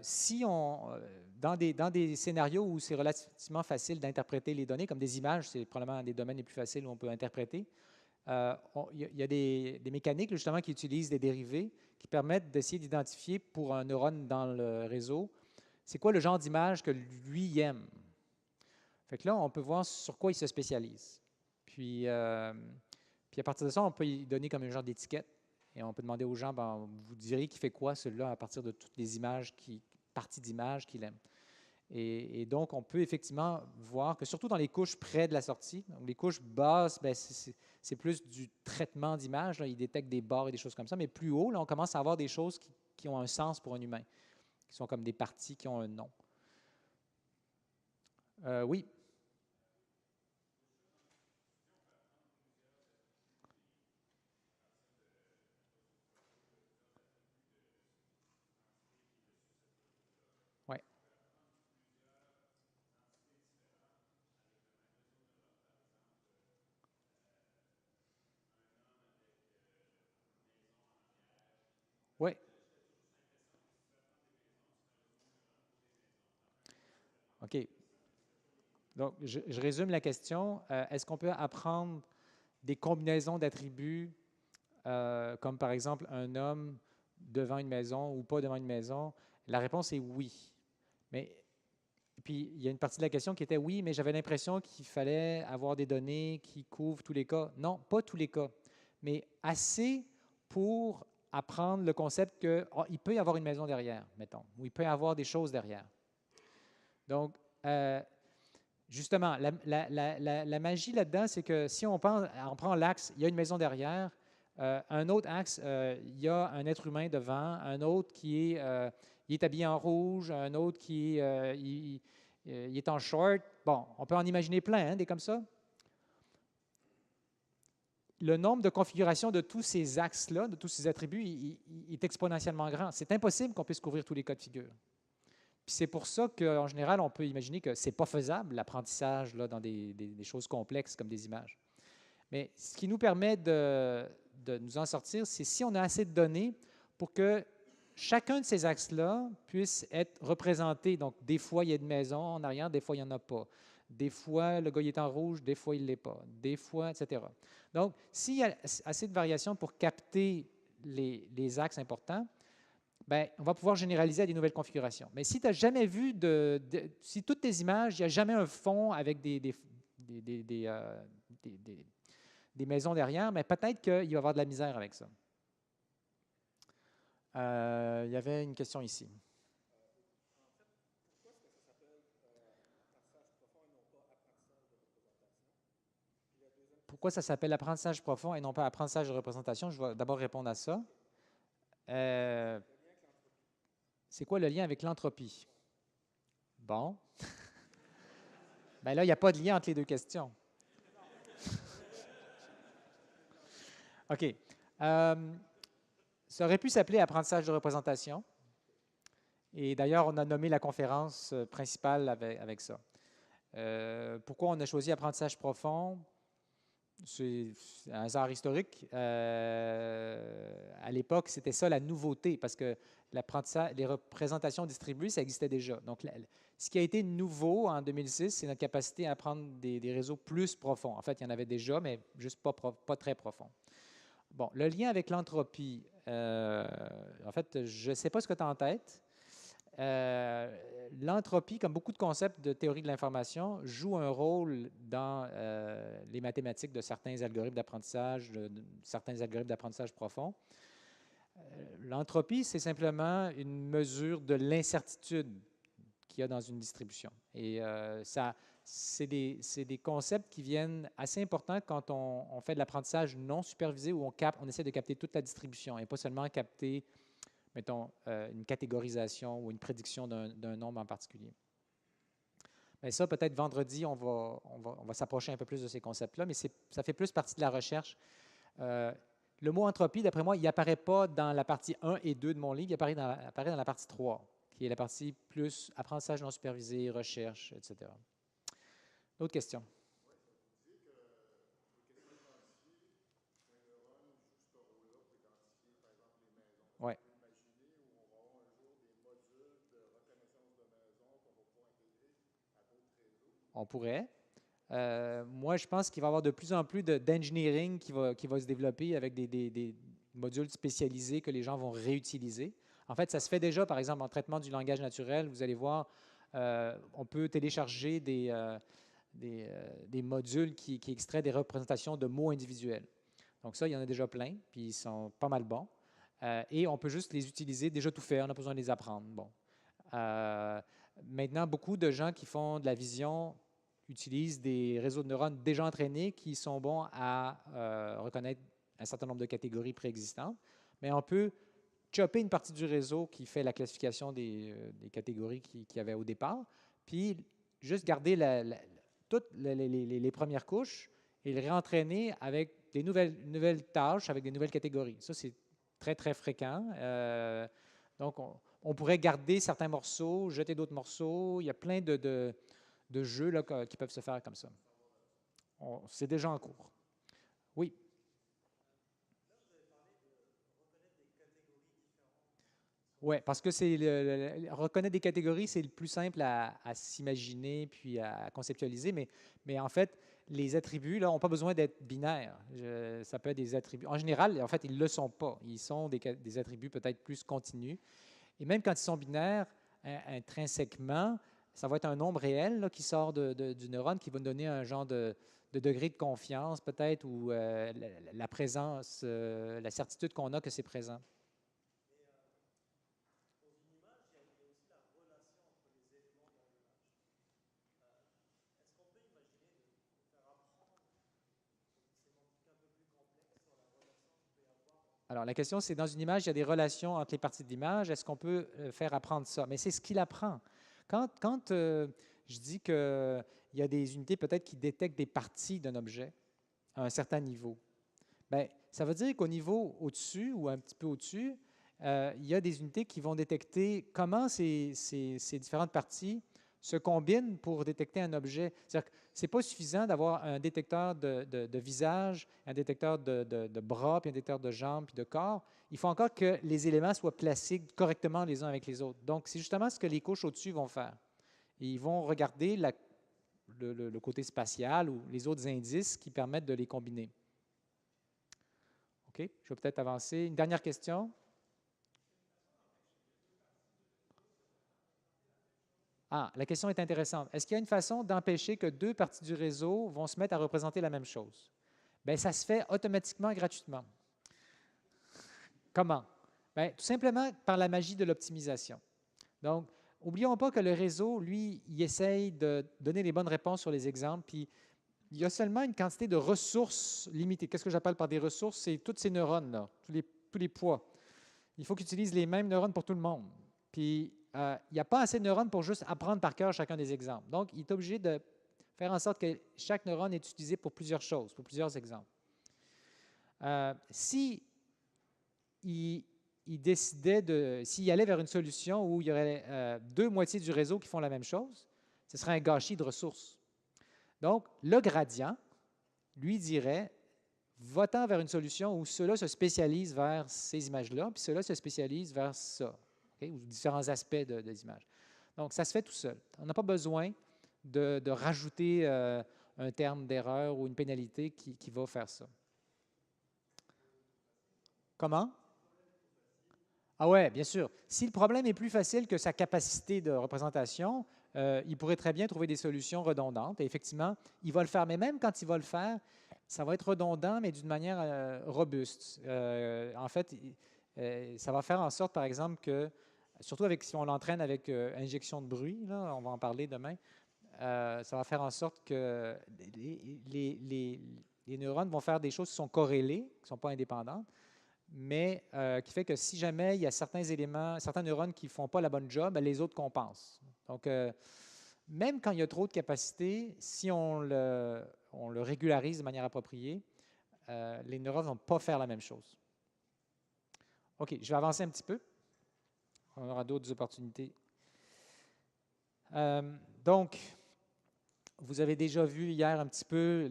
si dans des scénarios où c'est relativement facile d'interpréter les données, comme des images, c'est probablement un des domaines les plus faciles où on peut interpréter, il y a des mécaniques justement qui utilisent des dérivés qui permettent d'essayer d'identifier pour un neurone dans le réseau, c'est quoi le genre d'image que lui aime. Fait que là, on peut voir sur quoi il se spécialise. Puis à partir de ça, on peut y donner comme un genre d'étiquette. Et on peut demander aux gens, ben, vous direz qu'il fait quoi celui-là à partir de toutes les images, parties d'images qu'il aime. Et donc, on peut effectivement voir que surtout dans les couches près de la sortie, donc les couches basses, ben, c'est plus du traitement d'images, ils détectent des barres et des choses comme ça, mais plus haut, là, on commence à avoir des choses qui ont un sens pour un humain, qui sont comme des parties qui ont un nom. Oui. Ouais. Oui. OK. Donc, je résume la question. Est-ce qu'on peut apprendre des combinaisons d'attributs, comme par exemple un homme devant une maison ou pas devant une maison? La réponse est oui. Mais puis, il y a une partie de la question qui était oui, mais j'avais l'impression qu'il fallait avoir des données qui couvrent tous les cas. Non, pas tous les cas, mais assez pour apprendre le concept qu'il peut y avoir une maison derrière, mettons, ou il peut y avoir des choses derrière. Donc, justement, la magie là-dedans, c'est que si on prend l'axe, il y a une maison derrière, Un autre axe, il y a un être humain devant, un autre qui est, il est habillé en rouge, un autre qui il est en short. Bon, on peut en imaginer plein, hein, des comme ça. Le nombre de configurations de tous ces axes-là, de tous ces attributs, il est exponentiellement grand. C'est impossible qu'on puisse couvrir tous les cas de figure. Puis c'est pour ça qu'en général, on peut imaginer que ce n'est pas faisable, l'apprentissage dans des choses complexes comme des images. Mais ce qui nous permet de nous en sortir, c'est si on a assez de données pour que chacun de ces axes-là puisse être représenté. Donc, des fois, il y a une maison en arrière, des fois, il n'y en a pas. Des fois, le gars il est en rouge, des fois, il ne l'est pas. Des fois, etc. Donc, s'il y a assez de variations pour capter les axes importants, bien, on va pouvoir généraliser à des nouvelles configurations. Mais si tu n'as jamais vu si toutes tes images, il n'y a jamais un fond avec des maisons derrière, mais peut-être qu'il va y avoir de la misère avec ça. Il y avait une question ici. Pourquoi ça s'appelle apprentissage profond et non pas apprentissage de représentation? Je vais d'abord répondre à ça. C'est quoi le lien avec l'entropie? Bon. Bien là, il n'y a pas de lien entre les deux questions. OK. Ça aurait pu s'appeler apprentissage de représentation. Et d'ailleurs, on a nommé la conférence principale avec ça. Pourquoi on a choisi apprentissage profond? C'est un hasard historique. À l'époque, c'était ça la nouveauté, parce que les représentations distribuées, ça existait déjà. Donc, ce qui a été nouveau en 2006, c'est notre capacité à apprendre des réseaux plus profonds. En fait, il y en avait déjà, mais juste pas très profonds. Bon, le lien avec l'entropie, en fait, je ne sais pas ce que tu as en tête. L'entropie, comme beaucoup de concepts de théorie de l'information, joue un rôle dans les mathématiques de certains algorithmes d'apprentissage, certains algorithmes d'apprentissage profond. L'entropie, c'est simplement une mesure de l'incertitude qu'il y a dans une distribution. Et c'est des concepts qui viennent assez importants quand on fait de l'apprentissage non supervisé, où on essaie de capter toute la distribution et pas seulement capter, mettons, une catégorisation ou une prédiction d'un nombre en particulier. Mais ça, peut-être vendredi, on va s'approcher un peu plus de ces concepts-là, mais ça fait plus partie de la recherche. Le mot entropie, d'après moi, il n'apparaît pas dans la partie 1 et 2 de mon livre, il apparaît dans la partie 3, qui est la partie plus apprentissage non supervisé, recherche, etc. D'autres questions? Oui. On pourrait. Moi, je pense qu'il va y avoir de plus en plus d'engineering qui va se développer avec des modules spécialisés que les gens vont réutiliser. En fait, ça se fait déjà, par exemple, en traitement du langage naturel. Vous allez voir, on peut télécharger des modules qui extraient des représentations de mots individuels. Donc ça, il y en a déjà plein, puis ils sont pas mal bons. Et on peut juste les utiliser déjà tout fait, on n'a pas besoin de les apprendre. Bon. Maintenant, beaucoup de gens qui font de la vision utilisent des réseaux de neurones déjà entraînés qui sont bons à reconnaître un certain nombre de catégories préexistantes, mais on peut chopper une partie du réseau qui fait la classification des catégories qu'il y avait au départ, puis juste garder toutes les premières couches et le réentraîner avec des nouvelles tâches, avec des nouvelles catégories. Ça, c'est très, très fréquent. Donc, on pourrait garder certains morceaux, jeter d'autres morceaux. Il y a plein de jeux là, qui peuvent se faire comme ça. C'est déjà en cours. Oui. Oui, parce que reconnaître des catégories, c'est le plus simple à s'imaginer puis à conceptualiser, mais en fait, les attributs n'ont pas besoin d'être binaires. Ça peut être des attributs. En général, en fait, ils ne le sont pas. Ils sont des attributs peut-être plus continus. Et même quand ils sont binaires, intrinsèquement, ça va être un nombre réel là, qui sort du neurone qui va nous donner un genre de degré de confiance peut-être ou la présence, la certitude qu'on a que c'est présent. Alors, la question, c'est dans une image, il y a des relations entre les parties de l'image. Est-ce qu'on peut faire apprendre ça? Mais c'est ce qu'il apprend. Quand je dis qu'il y a des unités peut-être qui détectent des parties d'un objet à un certain niveau, bien, ça veut dire qu'au niveau au-dessus ou un petit peu au-dessus, il y a des unités qui vont détecter comment ces différentes parties se combinent pour détecter un objet. C'est-à-dire que ce n'est pas suffisant d'avoir un détecteur de visage, un détecteur de bras, puis un détecteur de jambes, puis de corps. Il faut encore que les éléments soient placés correctement les uns avec les autres. Donc, c'est justement ce que les couches au-dessus vont faire. Et ils vont regarder le côté spatial ou les autres indices qui permettent de les combiner. OK, je vais peut-être avancer. Une dernière question. Ah, la question est intéressante. Est-ce qu'il y a une façon d'empêcher que deux parties du réseau vont se mettre à représenter la même chose? Bien, ça se fait automatiquement, gratuitement. Comment? Bien, tout simplement par la magie de l'optimisation. Donc, n'oublions pas que le réseau, lui, il essaye de donner les bonnes réponses sur les exemples, puis il y a seulement une quantité de ressources limitées. Qu'est-ce que j'appelle par des ressources? C'est toutes ces neurones-là, tous les poids. Il faut qu'ils utilisent les mêmes neurones pour tout le monde. Puis, il n'y a pas assez de neurones pour juste apprendre par cœur chacun des exemples. Donc, il est obligé de faire en sorte que chaque neurone est utilisé pour plusieurs choses, pour plusieurs exemples. Si il décidait s'il allait vers une solution où il y aurait deux moitiés du réseau qui font la même chose, ce serait un gâchis de ressources. Donc, le gradient, lui, dirait, va-t'en vers une solution où ceux-là se spécialisent vers ces images-là, puis ceux-là se spécialisent vers ça, okay, ou différents aspects des images. Donc, ça se fait tout seul. On n'a pas besoin de rajouter un terme d'erreur ou une pénalité qui va faire ça. Comment? Ah ouais, bien sûr. Si le problème est plus facile que sa capacité de représentation, il pourrait très bien trouver des solutions redondantes. Et effectivement, il va le faire. Mais même quand il va le faire, ça va être redondant, mais d'une manière robuste. En fait, ça va faire en sorte, par exemple, que, surtout si on l'entraîne avec injection de bruit, là, on va en parler demain, ça va faire en sorte que les neurones vont faire des choses qui sont corrélées, qui ne sont pas indépendantes, mais qui fait que si jamais il y a certains éléments, certains neurones qui ne font pas la bonne job, les autres compensent. Donc, même quand il y a trop de capacité, si on le régularise de manière appropriée, les neurones ne vont pas faire la même chose. OK, je vais avancer un petit peu. On aura d'autres opportunités. Donc, vous avez déjà vu hier un petit peu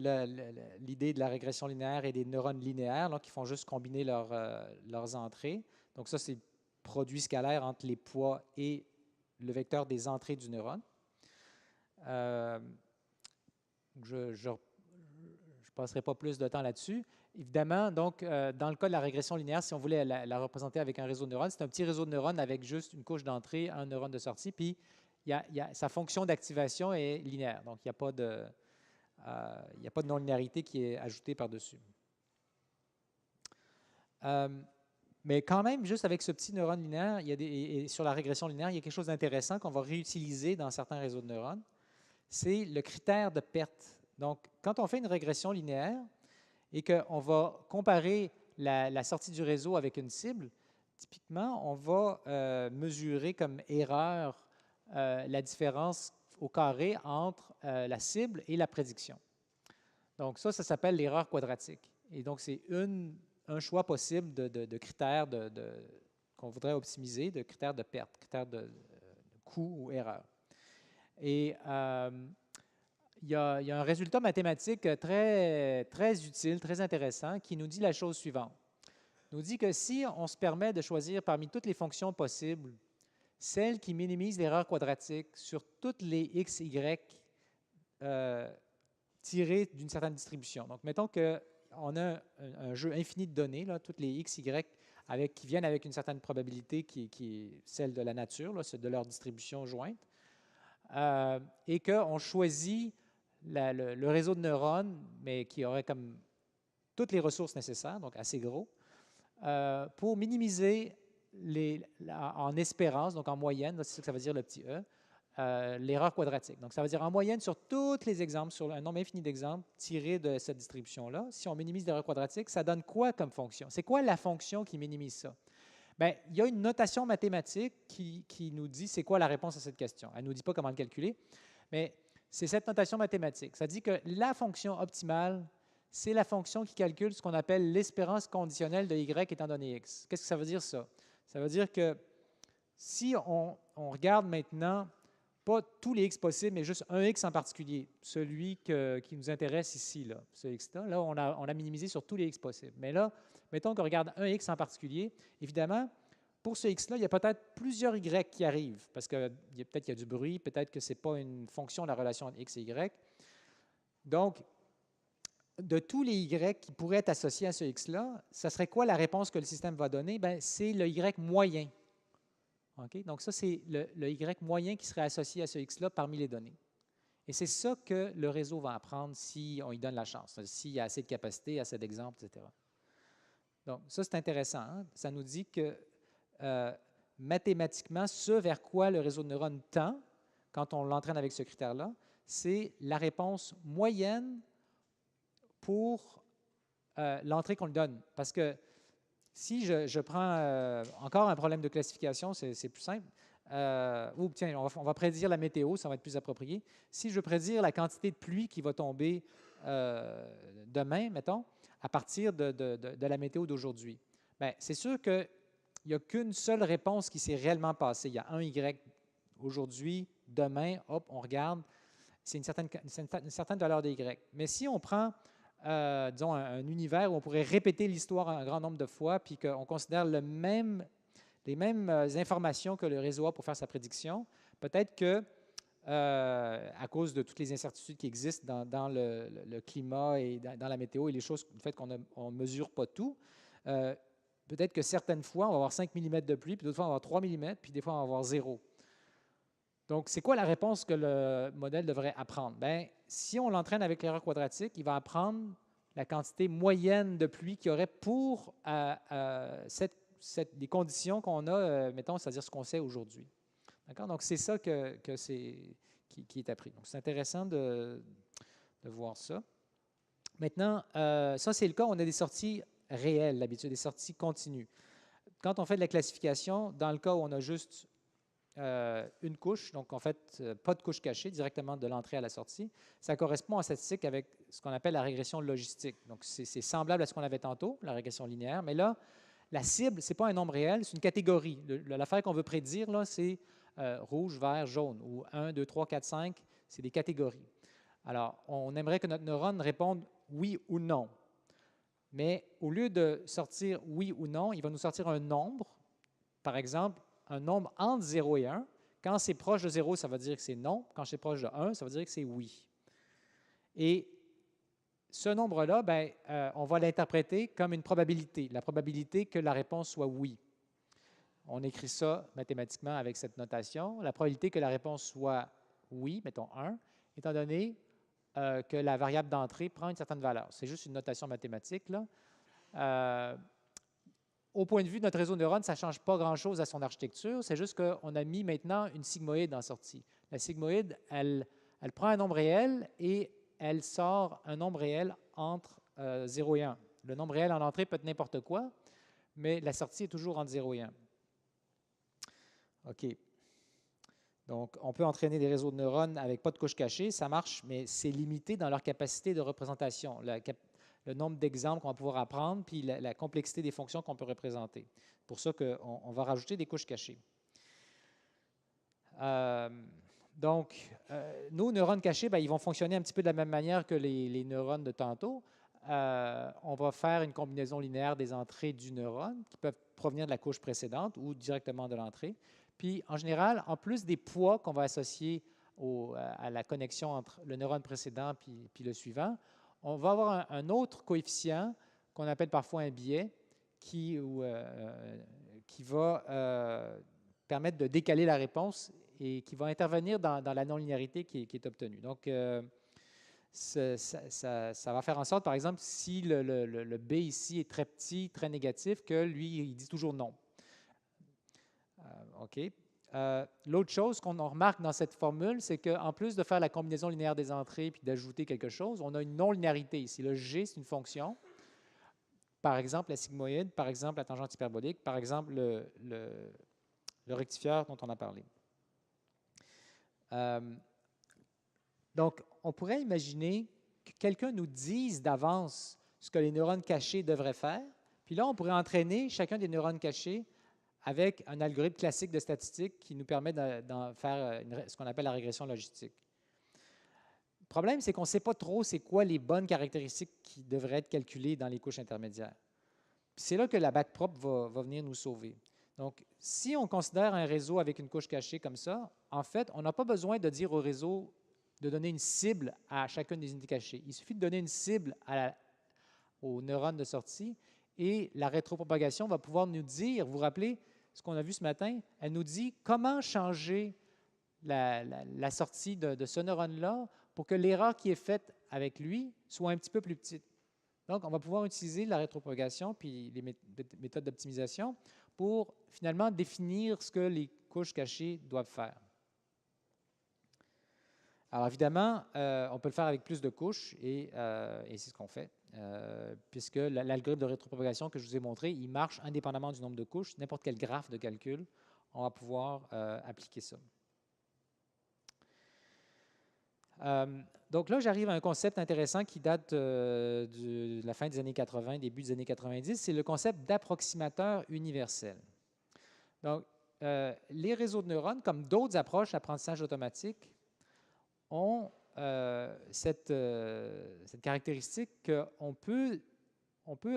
l'idée de la régression linéaire et des neurones linéaires là, qui font juste combiner leurs entrées. Donc ça, c'est produit scalaire entre les poids et le vecteur des entrées du neurone. Je ne passerai pas plus de temps là-dessus. Évidemment, donc, dans le cas de la régression linéaire, si on voulait la représenter avec un réseau de neurones, c'est un petit réseau de neurones avec juste une couche d'entrée, un neurone de sortie, puis sa fonction d'activation est linéaire. Donc, il n'y a pas de non-linéarité qui est ajoutée par-dessus. Mais quand même, juste avec ce petit neurone linéaire, et sur la régression linéaire, il y a quelque chose d'intéressant qu'on va réutiliser dans certains réseaux de neurones. C'est le critère de perte. Donc, quand on fait une régression linéaire et qu'on va comparer la sortie du réseau avec une cible, typiquement, on va mesurer comme erreur la différence au carré entre la cible et la prédiction. Donc ça s'appelle l'erreur quadratique. Et donc, c'est un choix possible de critères qu'on voudrait optimiser, de critères de perte, critères de coût ou erreur. Et il y a un résultat mathématique très, très utile, très intéressant, qui nous dit la chose suivante. Il nous dit que si on se permet de choisir parmi toutes les fonctions possibles celle qui minimise l'erreur quadratique sur toutes les x, y tirées d'une certaine distribution. Donc, mettons qu'on a un jeu infini de données, là, toutes les x, y qui viennent avec une certaine probabilité qui est celle de la nature, là, de leur distribution jointe, et qu'on choisit le réseau de neurones, mais qui aurait comme toutes les ressources nécessaires, donc assez gros, pour minimiser en espérance, donc en moyenne, c'est ça que ça veut dire le petit e, l'erreur quadratique. Donc, ça veut dire en moyenne sur tous les exemples, sur un nombre infini d'exemples tirés de cette distribution-là, si on minimise l'erreur quadratique, ça donne quoi comme fonction? C'est quoi la fonction qui minimise ça? Bien, il y a une notation mathématique qui nous dit c'est quoi la réponse à cette question. Elle ne nous dit pas comment le calculer, mais c'est cette notation mathématique. Ça dit que la fonction optimale, c'est la fonction qui calcule ce qu'on appelle l'espérance conditionnelle de y étant donné x. Qu'est-ce que ça veut dire, ça? Ça veut dire que si on regarde maintenant, pas tous les x possibles, mais juste un x en particulier, celui qui nous intéresse ici, là, ce x-là, là, on a minimisé sur tous les x possibles. Mais là, mettons qu'on regarde un x en particulier, évidemment, pour ce x-là, il y a peut-être plusieurs y qui arrivent, parce que peut-être qu'il y a du bruit, peut-être que ce n'est pas une fonction de la relation entre x et y. Donc, de tous les y qui pourraient être associés à ce x-là, ça serait quoi la réponse que le système va donner? Bien, c'est le y moyen. Okay? Donc, ça, c'est le y moyen qui serait associé à ce x-là parmi les données. Et c'est ça que le réseau va apprendre si on lui donne la chance, s'il y a assez de capacité, assez d'exemples, etc. Donc, ça, c'est intéressant. Hein? Ça nous dit que mathématiquement, ce vers quoi le réseau de neurones tend, quand on l'entraîne avec ce critère-là, c'est la réponse moyenne pour l'entrée qu'on lui donne. Parce que si je prends encore un problème de classification, c'est plus simple. Ou tiens, on va prédire la météo, ça va être plus approprié. Si je veux prédire la quantité de pluie qui va tomber demain, mettons, à partir de la météo d'aujourd'hui, bien, c'est sûr qu'il n'y a qu'une seule réponse qui s'est réellement passée. Il y a un Y aujourd'hui, demain, hop, on regarde, c'est une certaine valeur de Y. Mais si on prend disons, un univers où on pourrait répéter l'histoire un grand nombre de fois, puis qu'on considère les mêmes informations que le réseau a pour faire sa prédiction, peut-être que, à cause de toutes les incertitudes qui existent dans le climat et dans la météo et les choses, le fait qu'on ne mesure pas tout, peut-être que certaines fois, on va avoir 5 mm de pluie, puis d'autres fois, on va avoir 3 mm, puis des fois, on va avoir 0. Donc, c'est quoi la réponse que le modèle devrait apprendre? Bien, si on l'entraîne avec l'erreur quadratique, il va apprendre la quantité moyenne de pluie qu'il y aurait pour les conditions qu'on a, mettons, c'est-à-dire ce qu'on sait aujourd'hui. D'accord? Donc, c'est ça qui est appris. Donc, c'est intéressant de voir ça. Maintenant, ça, c'est le cas où on a des sorties réelles, d'habitude, des sorties continues. Quand on fait de la classification, dans le cas où on a juste une couche, donc en fait, pas de couche cachée, directement de l'entrée à la sortie. Ça correspond en statistique avec ce qu'on appelle la régression logistique. Donc, c'est semblable à ce qu'on avait tantôt, la régression linéaire, mais là, la cible, ce n'est pas un nombre réel, c'est une catégorie. L'affaire qu'on veut prédire, là, c'est rouge, vert, jaune, ou 1, 2, 3, 4, 5, c'est des catégories. Alors, on aimerait que notre neurone réponde oui ou non. Mais au lieu de sortir oui ou non, il va nous sortir un nombre, par exemple, un nombre entre 0 et 1. Quand c'est proche de 0, ça veut dire que c'est non. Quand c'est proche de 1, ça veut dire que c'est oui. Et ce nombre-là, ben, on va l'interpréter comme une probabilité, la probabilité que la réponse soit oui. On écrit ça mathématiquement avec cette notation. La probabilité que la réponse soit oui, mettons 1, étant donné que la variable d'entrée prend une certaine valeur. C'est juste une notation mathématique, là. Au point de vue de notre réseau de neurones, ça ne change pas grand-chose à son architecture. C'est juste qu'on a mis maintenant une sigmoïde en sortie. La sigmoïde, elle prend un nombre réel et elle sort un nombre réel entre 0 et 1. Le nombre réel en entrée peut être n'importe quoi, mais la sortie est toujours entre 0 et 1. OK. Donc, on peut entraîner des réseaux de neurones avec pas de couche cachée. Ça marche, mais c'est limité dans leur capacité de représentation. Le nombre d'exemples qu'on va pouvoir apprendre, puis la complexité des fonctions qu'on peut représenter. C'est pour ça qu'on va rajouter des couches cachées. Donc, nos neurones cachés, bien, ils vont fonctionner un petit peu de la même manière que les neurones de tantôt. On va faire une combinaison linéaire des entrées du neurone qui peuvent provenir de la couche précédente ou directement de l'entrée. Puis, en général, en plus des poids qu'on va associer à la connexion entre le neurone précédent puis le suivant, on va avoir un autre coefficient qu'on appelle parfois un biais qui va permettre de décaler la réponse et qui va intervenir dans la non-linéarité qui est obtenue. Donc, ça va faire en sorte, par exemple, si le B ici est très petit, très négatif, que lui, il dit toujours non. OK. l'autre chose qu'on remarque dans cette formule, c'est qu'en plus de faire la combinaison linéaire des entrées puis d'ajouter quelque chose, on a une non-linéarité ici. Le G, c'est une fonction. Par exemple, la sigmoïde, par exemple, la tangente hyperbolique, par exemple, le rectifieur dont on a parlé. Donc, on pourrait imaginer que quelqu'un nous dise d'avance ce que les neurones cachés devraient faire, puis là, on pourrait entraîner chacun des neurones cachés avec un algorithme classique de statistique qui nous permet d'en faire ce qu'on appelle la régression logistique. Le problème, c'est qu'on ne sait pas trop c'est quoi les bonnes caractéristiques qui devraient être calculées dans les couches intermédiaires. C'est là que la backprop va venir nous sauver. Donc, si on considère un réseau avec une couche cachée comme ça, en fait, on n'a pas besoin de dire au réseau de donner une cible à chacune des unités cachées. Il suffit de donner une cible aux neurones de sortie et la rétropropagation va pouvoir nous dire, vous vous rappelez ce qu'on a vu ce matin, elle nous dit comment changer la sortie de ce neurone-là pour que l'erreur qui est faite avec lui soit un petit peu plus petite. Donc, on va pouvoir utiliser la rétropropagation puis les méthodes d'optimisation pour finalement définir ce que les couches cachées doivent faire. Alors évidemment, on peut le faire avec plus de couches et c'est ce qu'on fait, puisque l'algorithme de rétropropagation que je vous ai montré, il marche indépendamment du nombre de couches. N'importe quel graphe de calcul, on va pouvoir appliquer ça. Donc là, j'arrive à un concept intéressant qui date de la fin des années 80, début des années 90, c'est le concept d'approximateur universel. Donc, les réseaux de neurones, comme d'autres approches d'apprentissage automatique, ont cette caractéristique qu'on peut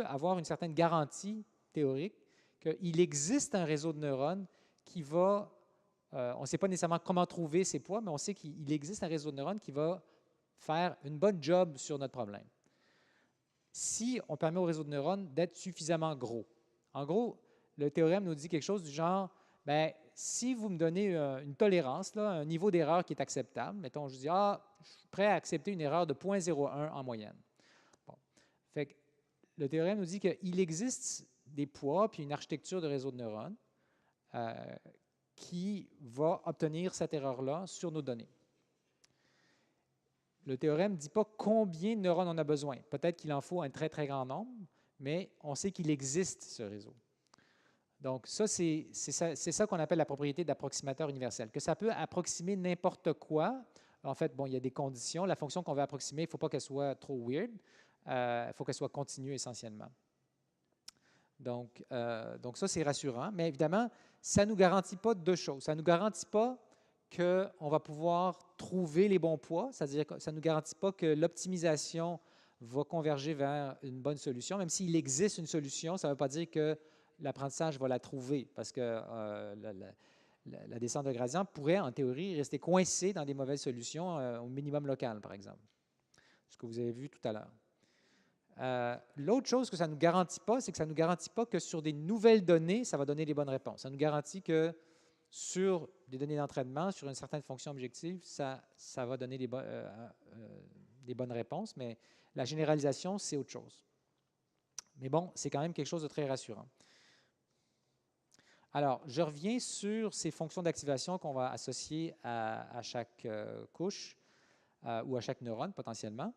avoir une certaine garantie théorique qu'il existe un réseau de neurones qui va, on ne sait pas nécessairement comment trouver ces poids, mais on sait qu'il existe un réseau de neurones qui va faire une bonne job sur notre problème. Si on permet au réseau de neurones d'être suffisamment gros. En gros, le théorème nous dit quelque chose du genre, bien, si vous me donnez une tolérance, là, un niveau d'erreur qui est acceptable, mettons, je dis, je suis prêt à accepter une erreur de 0,01 en moyenne. Bon. Fait que le théorème nous dit qu'il existe des poids puis une architecture de réseau de neurones qui va obtenir cette erreur-là sur nos données. Le théorème ne dit pas combien de neurones on a besoin. Peut-être qu'il en faut un très, très grand nombre, mais on sait qu'il existe ce réseau. Donc, ça, c'est ça qu'on appelle la propriété d'approximateur universel, que ça peut approximer n'importe quoi. En fait, bon, il y a des conditions. La fonction qu'on veut approximer, il ne faut pas qu'elle soit trop weird. Il faut qu'elle soit continue essentiellement. Donc ça, c'est rassurant. Mais évidemment, ça ne nous garantit pas deux choses. Ça ne nous garantit pas qu'on va pouvoir trouver les bons poids, c'est-à-dire que ça ne nous garantit pas que l'optimisation va converger vers une bonne solution. Même s'il existe une solution, ça ne veut pas dire que l'apprentissage va la trouver, parce que la descente de gradient pourrait, en théorie, rester coincée dans des mauvaises solutions au minimum local, par exemple, ce que vous avez vu tout à l'heure. L'autre chose que ça ne nous garantit pas, c'est que ça ne nous garantit pas que sur des nouvelles données, ça va donner les bonnes réponses. Ça nous garantit que sur des données d'entraînement, sur une certaine fonction objective, ça va donner des bonnes réponses, mais la généralisation, c'est autre chose. Mais bon, c'est quand même quelque chose de très rassurant. Alors, je reviens sur ces fonctions d'activation qu'on va associer à chaque couche ou à chaque neurone potentiellement.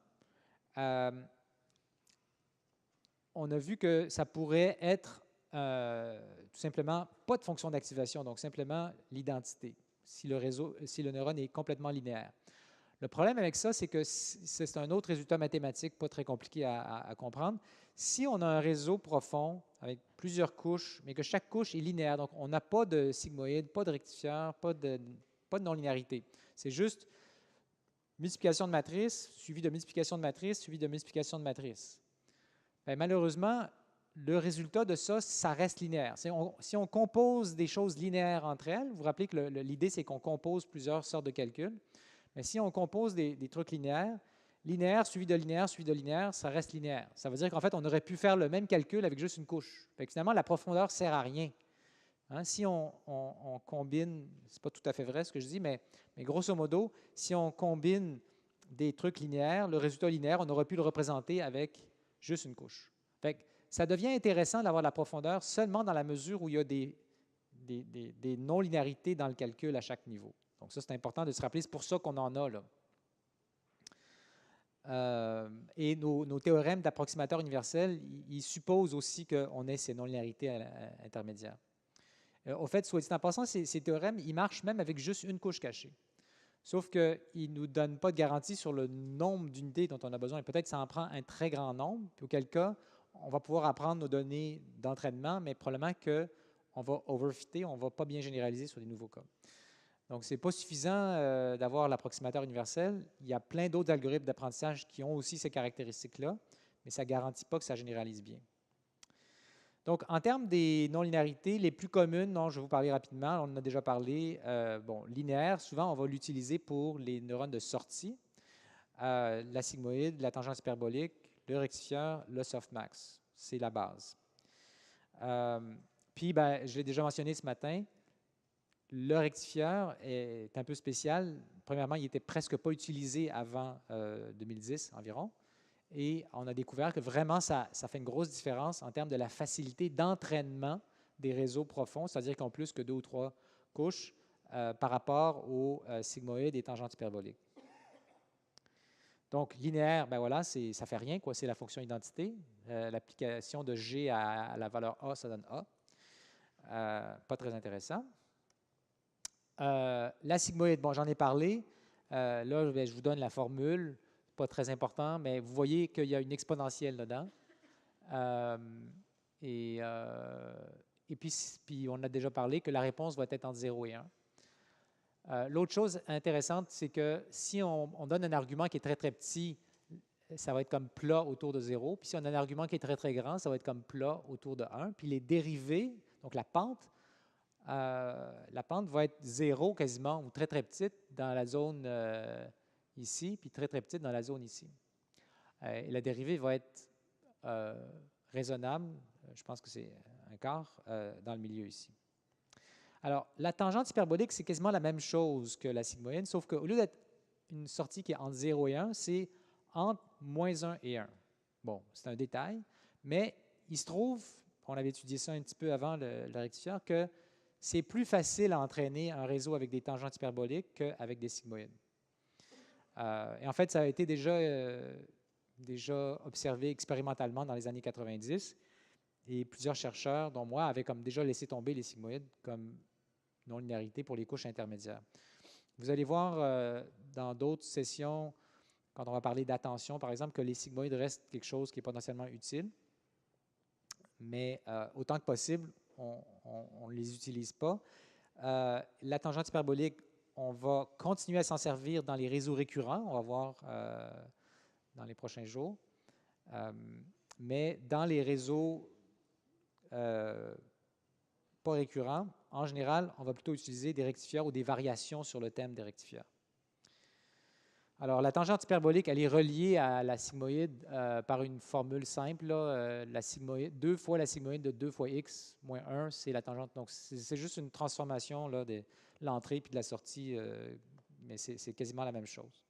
On a vu que ça pourrait être tout simplement pas de fonction d'activation, donc simplement l'identité, si le neurone est complètement linéaire. Le problème avec ça, c'est que c'est un autre résultat mathématique pas très compliqué à comprendre. Si on a un réseau profond avec plusieurs couches, mais que chaque couche est linéaire, donc on n'a pas de sigmoïde, pas de rectifieur, pas de non-linéarité. C'est juste multiplication de matrice, suivi de multiplication de matrice, suivi de multiplication de matrice. Bien, malheureusement, le résultat de ça, ça reste linéaire. Si on compose des choses linéaires entre elles, vous vous rappelez que l'idée, c'est qu'on compose plusieurs sortes de calculs. Mais si on compose des trucs linéaires, linéaire suivi de linéaire, ça reste linéaire. Ça veut dire qu'en fait, on aurait pu faire le même calcul avec juste une couche. Fait que finalement, la profondeur ne sert à rien. Hein, si on combine, ce n'est pas tout à fait vrai ce que je dis, mais grosso modo, si on combine des trucs linéaires, le résultat linéaire, on aurait pu le représenter avec juste une couche. Fait que ça devient intéressant d'avoir la profondeur seulement dans la mesure où il y a des des non-linéarités dans le calcul à chaque niveau. Donc ça, c'est important de se rappeler, c'est pour ça qu'on en a là. Et nos théorèmes d'approximateur universel, ils supposent aussi qu'on ait ces non-linéarités intermédiaires. Au fait, soit dit en passant, ces théorèmes, ils marchent même avec juste une couche cachée. Sauf qu'ils ne nous donnent pas de garantie sur le nombre d'unités dont on a besoin. Peut-être que ça en prend un très grand nombre, puis auquel cas, on va pouvoir apprendre nos données d'entraînement, mais probablement qu'on va overfitter, on ne va pas bien généraliser sur des nouveaux cas. Donc, ce n'est pas suffisant d'avoir l'approximateur universel. Il y a plein d'autres algorithmes d'apprentissage qui ont aussi ces caractéristiques-là, mais ça ne garantit pas que ça généralise bien. Donc, en termes des non-linéarités, les plus communes, je vais vous parler rapidement, on en a déjà parlé. Linéaire, souvent, on va l'utiliser pour les neurones de sortie, la sigmoïde, la tangente hyperbolique, le rectifieur, le softmax. C'est la base. Puis, je l'ai déjà mentionné ce matin, le rectifieur est un peu spécial. Premièrement, il n'était presque pas utilisé avant 2010 environ. Et on a découvert que vraiment, ça fait une grosse différence en termes de la facilité d'entraînement des réseaux profonds, c'est-à-dire qu'ils ont plus que 2 ou 3 couches par rapport aux sigmoïdes et tangentes hyperboliques. Donc, linéaire, voilà, ça ne fait rien, c'est la fonction identité. L'application de G à la valeur A, ça donne A. Pas très intéressant. La sigmoïde, j'en ai parlé. Là, je vous donne la formule. Pas très important, mais vous voyez qu'il y a une exponentielle dedans. Et puis, on a déjà parlé que la réponse va être entre 0 et 1. L'autre chose intéressante, c'est que si on donne un argument qui est très, très petit, ça va être comme plat autour de 0. Puis si on a un argument qui est très, très grand, ça va être comme plat autour de 1. Puis les dérivés, donc la pente va être 0 quasiment, ou très, très petite dans la zone ici, puis très, très petite dans la zone ici. Et la dérivée va être raisonnable, je pense que c'est un quart, dans le milieu ici. Alors, la tangente hyperbolique, c'est quasiment la même chose que la sigmoïde, sauf qu'au lieu d'être une sortie qui est entre 0 et 1, c'est entre moins 1 et 1. Bon, c'est un détail, mais il se trouve, on avait étudié ça un petit peu avant le rectifieur, que c'est plus facile à entraîner un réseau avec des tangentes hyperboliques qu'avec des sigmoïdes. Et en fait, ça a été déjà observé expérimentalement dans les années 90, et plusieurs chercheurs, dont moi, avaient comme déjà laissé tomber les sigmoïdes comme non-linéarité pour les couches intermédiaires. Vous allez voir dans d'autres sessions, quand on va parler d'attention, par exemple, que les sigmoïdes restent quelque chose qui est potentiellement utile, mais autant que possible, on ne les utilise pas. La tangente hyperbolique, on va continuer à s'en servir dans les réseaux récurrents, on va voir dans les prochains jours. Mais dans les réseaux pas récurrents, en général, on va plutôt utiliser des rectifieurs ou des variations sur le thème des rectifieurs. Alors, la tangente hyperbolique, elle est reliée à la sigmoïde par une formule simple. La sigmoïde, 2 fois la sigmoïde de 2 fois x moins 1, c'est la tangente. Donc, c'est juste une transformation là, de l'entrée puis de la sortie, mais c'est quasiment la même chose.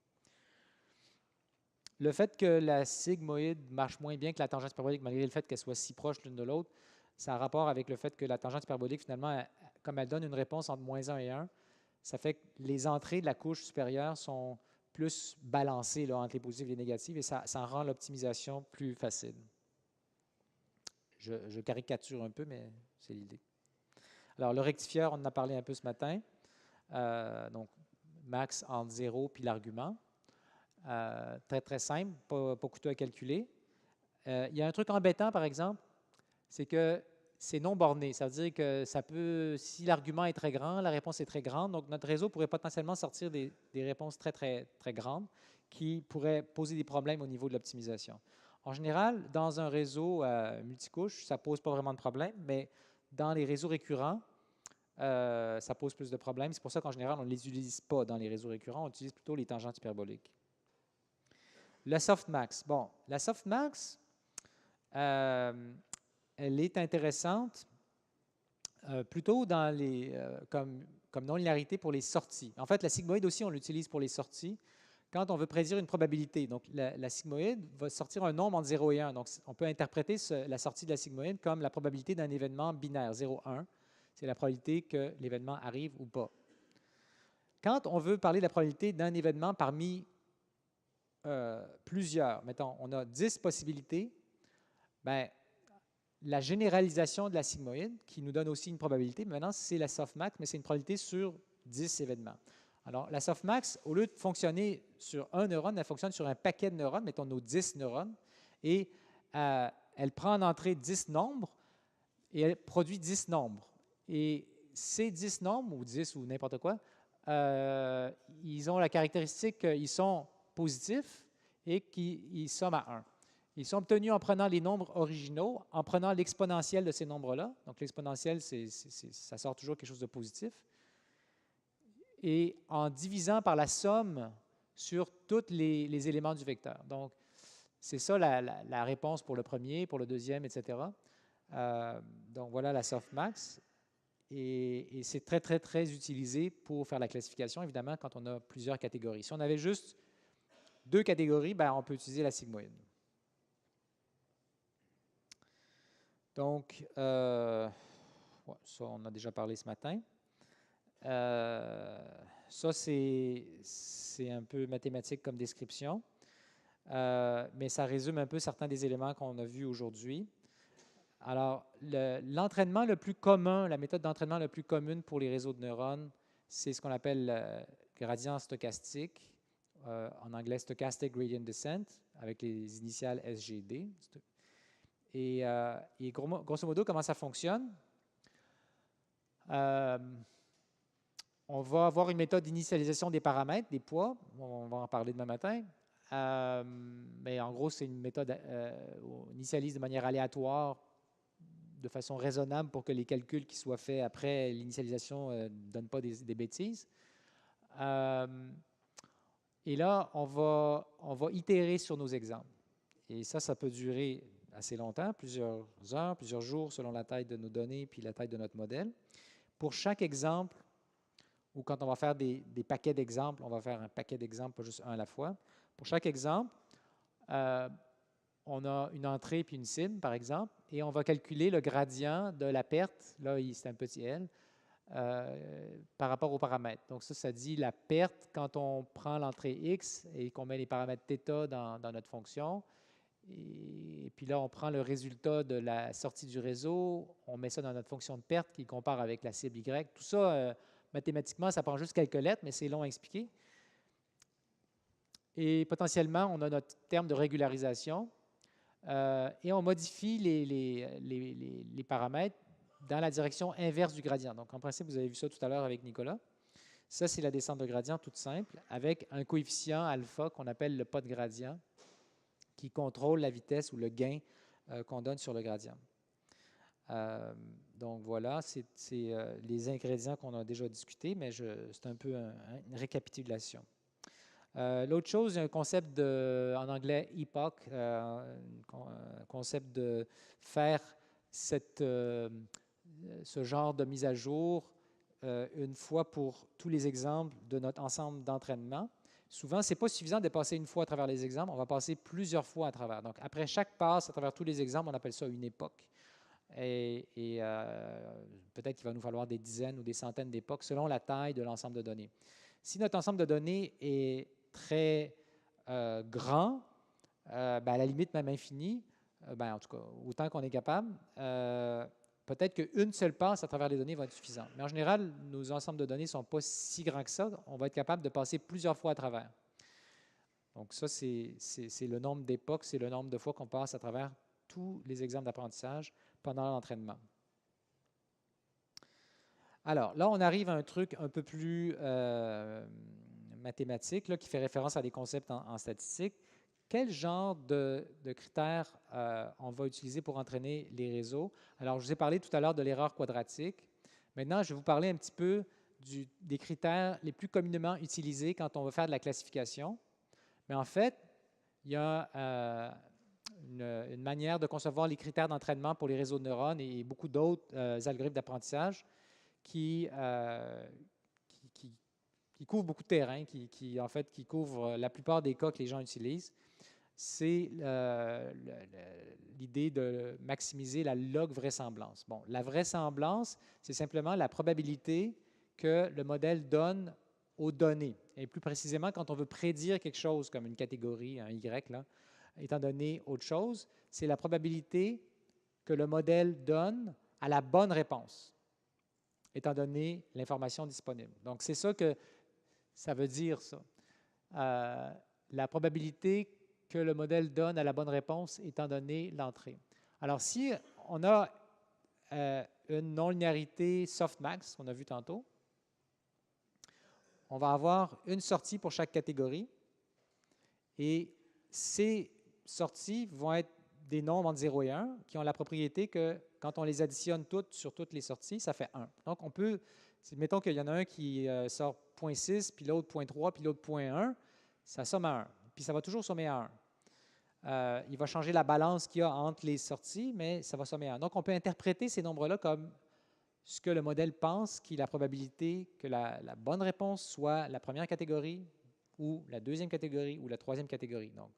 Le fait que la sigmoïde marche moins bien que la tangente hyperbolique, malgré le fait qu'elle soit si proche l'une de l'autre, ça a rapport avec le fait que la tangente hyperbolique, finalement, comme elle donne une réponse entre moins 1 et 1, ça fait que les entrées de la couche supérieure sont plus balancées là, entre les positifs et les négatifs, et ça rend l'optimisation plus facile. Je caricature un peu, mais c'est l'idée. Alors, le rectifieur, on en a parlé un peu ce matin. Donc, max entre 0 puis l'argument. Très, très simple, pas coûteux à calculer. Il y a un truc embêtant, par exemple, c'est que c'est non borné. Ça veut dire que ça peut, si l'argument est très grand, la réponse est très grande, donc notre réseau pourrait potentiellement sortir des réponses très, très, très grandes qui pourraient poser des problèmes au niveau de l'optimisation. En général, dans un réseau multicouche, ça ne pose pas vraiment de problème, mais dans les réseaux récurrents, ça pose plus de problèmes. C'est pour ça qu'en général, on ne les utilise pas dans les réseaux récurrents, on utilise plutôt les tangentes hyperboliques. La softmax. Bon, la softmax, elle est intéressante plutôt dans comme non-linéarité pour les sorties. En fait, la sigmoïde aussi, on l'utilise pour les sorties quand on veut prédire une probabilité. Donc, la sigmoïde va sortir un nombre entre 0 et 1. Donc, on peut interpréter la sortie de la sigmoïde comme la probabilité d'un événement binaire, 0, 1. c'est la probabilité que l'événement arrive ou pas. Quand on veut parler de la probabilité d'un événement parmi plusieurs, mettons, on a 10 possibilités, bien, la généralisation de la sigmoïde, qui nous donne aussi une probabilité, maintenant c'est la softmax, mais c'est une probabilité sur 10 événements. Alors, la softmax, au lieu de fonctionner sur un neurone, elle fonctionne sur un paquet de neurones, mettons nos 10 neurones, et elle prend en entrée 10 nombres, et elle produit 10 nombres. Et ces 10 nombres, ou 10 ou n'importe quoi, ils ont la caractéristique qu'ils sont positifs et qu'ils somment à 1. Ils sont obtenus en prenant les nombres originaux, en prenant l'exponentielle de ces nombres-là. Donc, l'exponentielle, ça sort toujours quelque chose de positif. Et en divisant par la somme sur tous les éléments du vecteur. Donc, c'est ça la réponse pour le premier, pour le deuxième, etc. Donc, voilà la softmax. Et c'est très, très, très utilisé pour faire la classification, évidemment, quand on a plusieurs catégories. Si on avait juste 2 catégories, bien, on peut utiliser la sigmoïde. Donc, ça, on a déjà parlé ce matin. Ça, c'est un peu mathématique comme description, mais ça résume un peu certains des éléments qu'on a vus aujourd'hui. Alors, l'entraînement le plus commun, la méthode d'entraînement la plus commune pour les réseaux de neurones, c'est ce qu'on appelle le gradient stochastique, en anglais Stochastic Gradient Descent, avec les initiales SGD. Et grosso modo, comment ça fonctionne? On va avoir une méthode d'initialisation des paramètres, des poids. On va en parler demain matin. Mais en gros, c'est une méthode où on initialise de manière aléatoire, de façon raisonnable pour que les calculs qui soient faits après l'initialisation ne donnent pas des bêtises. Et là, on va itérer sur nos exemples. Et ça peut durer assez longtemps, plusieurs heures, plusieurs jours, selon la taille de nos données puis la taille de notre modèle. Pour chaque exemple, ou quand on va faire des paquets d'exemples, on va faire un paquet d'exemples, pas juste un à la fois. Pour chaque exemple, on a une entrée puis une cible, par exemple, et on va calculer le gradient de la perte, là, c'est un petit L, par rapport aux paramètres. Donc ça dit la perte quand on prend l'entrée X et qu'on met les paramètres θ dans notre fonction. Et puis là, on prend le résultat de la sortie du réseau, on met ça dans notre fonction de perte qui compare avec la cible Y. Tout ça, mathématiquement, ça prend juste quelques lettres, mais c'est long à expliquer. Et potentiellement, on a notre terme de régularisation et on modifie les paramètres dans la direction inverse du gradient. Donc, en principe, vous avez vu ça tout à l'heure avec Nicolas. Ça, c'est la descente de gradient toute simple avec un coefficient alpha qu'on appelle le pas de gradient qui contrôle la vitesse ou le gain qu'on donne sur le gradient. Donc voilà, c'est les ingrédients qu'on a déjà discutés, mais c'est un peu une récapitulation. L'autre chose, il y a un concept en anglais epoch, un concept de faire ce genre de mise à jour une fois pour tous les exemples de notre ensemble d'entraînement. Souvent, ce n'est pas suffisant de passer une fois à travers les exemples, on va passer plusieurs fois à travers. Donc, après chaque passe à travers tous les exemples, on appelle ça une époque. Et peut-être qu'il va nous falloir des dizaines ou des centaines d'époques selon la taille de l'ensemble de données. Si notre ensemble de données est très grand, à la limite même infini, en tout cas, autant qu'on est capable, peut-être qu'une seule passe à travers les données va être suffisante. Mais en général, nos ensembles de données ne sont pas si grands que ça. On va être capable de passer plusieurs fois à travers. Donc ça, c'est le nombre d'époques, c'est le nombre de fois qu'on passe à travers tous les exemples d'apprentissage pendant l'entraînement. Alors, là, on arrive à un truc un peu plus mathématique, là, qui fait référence à des concepts en statistique. Quel genre de critères on va utiliser pour entraîner les réseaux? Alors, je vous ai parlé tout à l'heure de l'erreur quadratique. Maintenant, je vais vous parler un petit peu des critères les plus communément utilisés quand on veut faire de la classification. Mais en fait, il y a une manière de concevoir les critères d'entraînement pour les réseaux de neurones et beaucoup d'autres algorithmes d'apprentissage qui couvrent beaucoup de terrain, qui couvrent la plupart des cas que les gens utilisent. c'est l'idée de maximiser la log vraisemblance. Bon, la vraisemblance, c'est simplement la probabilité que le modèle donne aux données. Et plus précisément, quand on veut prédire quelque chose comme une catégorie, un Y, là, étant donné autre chose, c'est la probabilité que le modèle donne à la bonne réponse, étant donné l'information disponible. Donc, c'est ça que ça veut dire, ça. La probabilité que le modèle donne à la bonne réponse étant donné l'entrée. Alors, si on a une non-linéarité softmax, qu'on a vu tantôt, on va avoir une sortie pour chaque catégorie et ces sorties vont être des nombres entre 0 et 1 qui ont la propriété que quand on les additionne toutes sur toutes les sorties, ça fait 1. Donc, on peut, mettons qu'il y en a un qui sort 0.6, puis l'autre 0.3, puis l'autre 0.1, ça somme à 1. Puis ça va toujours sommer à 1. Il va changer la balance qu'il y a entre les sorties, mais ça va sommer à 1. Donc, on peut interpréter ces nombres-là comme ce que le modèle pense qui est la probabilité que la bonne réponse soit la première catégorie ou la deuxième catégorie ou la troisième catégorie. Donc,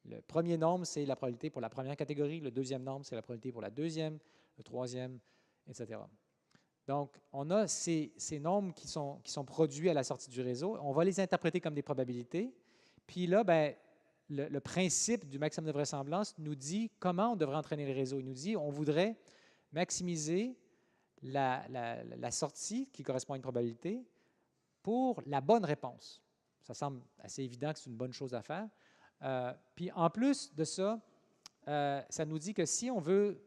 le premier nombre, c'est la probabilité pour la première catégorie. Le deuxième nombre, c'est la probabilité pour la deuxième, le troisième, etc. Donc, on a ces nombres qui sont produits à la sortie du réseau. On va les interpréter comme des probabilités. Puis là, ben, le principe du maximum de vraisemblance nous dit comment on devrait entraîner le réseau. Il nous dit on voudrait maximiser la sortie qui correspond à une probabilité pour la bonne réponse. Ça semble assez évident que c'est une bonne chose à faire. Puis en plus de ça, ça nous dit que si on veut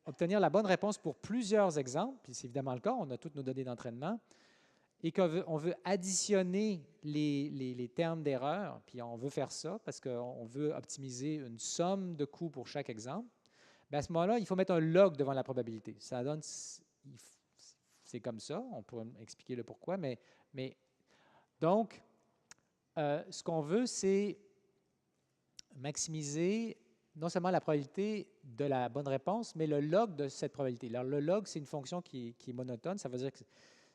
obtenir la bonne réponse pour plusieurs exemples, puis c'est évidemment le cas, on a toutes nos données d'entraînement, et qu'on veut additionner les termes d'erreur, puis on veut faire ça parce qu'on veut optimiser une somme de coûts pour chaque exemple, bien à ce moment-là, il faut mettre un log devant la probabilité. Ça donne, c'est comme ça, on pourrait expliquer le pourquoi, mais donc, ce qu'on veut, c'est maximiser non seulement la probabilité de la bonne réponse, mais le log de cette probabilité. Alors, le log, c'est une fonction qui est monotone. Ça veut dire que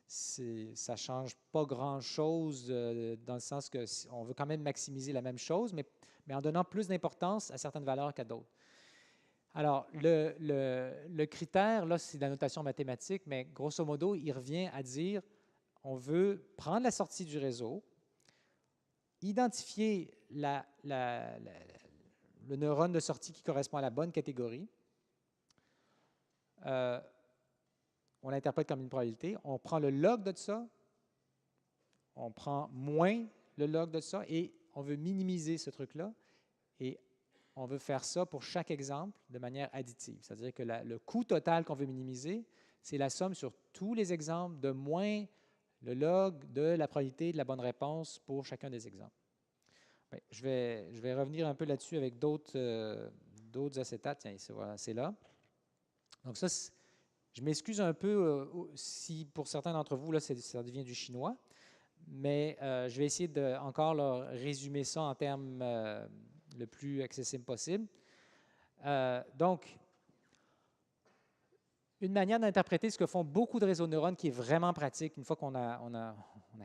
ça ne change pas grand-chose dans le sens qu'on veut quand même maximiser la même chose, mais en donnant plus d'importance à certaines valeurs qu'à d'autres. Alors, le critère, là, c'est la notation mathématique, mais grosso modo, il revient à dire on veut prendre la sortie du réseau, identifier le neurone de sortie qui correspond à la bonne catégorie. On l'interprète comme une probabilité. On prend le log de ça, on prend moins le log de ça et on veut minimiser ce truc-là. Et on veut faire ça pour chaque exemple de manière additive. C'est-à-dire que le coût total qu'on veut minimiser, c'est la somme sur tous les exemples de moins le log de la probabilité de la bonne réponse pour chacun des exemples. Bien, je vais revenir un peu là-dessus avec d'autres acétates. Tiens, c'est là. Donc ça, je m'excuse un peu si pour certains d'entre vous, là, ça devient du chinois, mais je vais essayer de encore là, résumer ça en termes le plus accessible possible. Donc, une manière d'interpréter ce que font beaucoup de réseaux de neurones qui est vraiment pratique, une fois qu'on a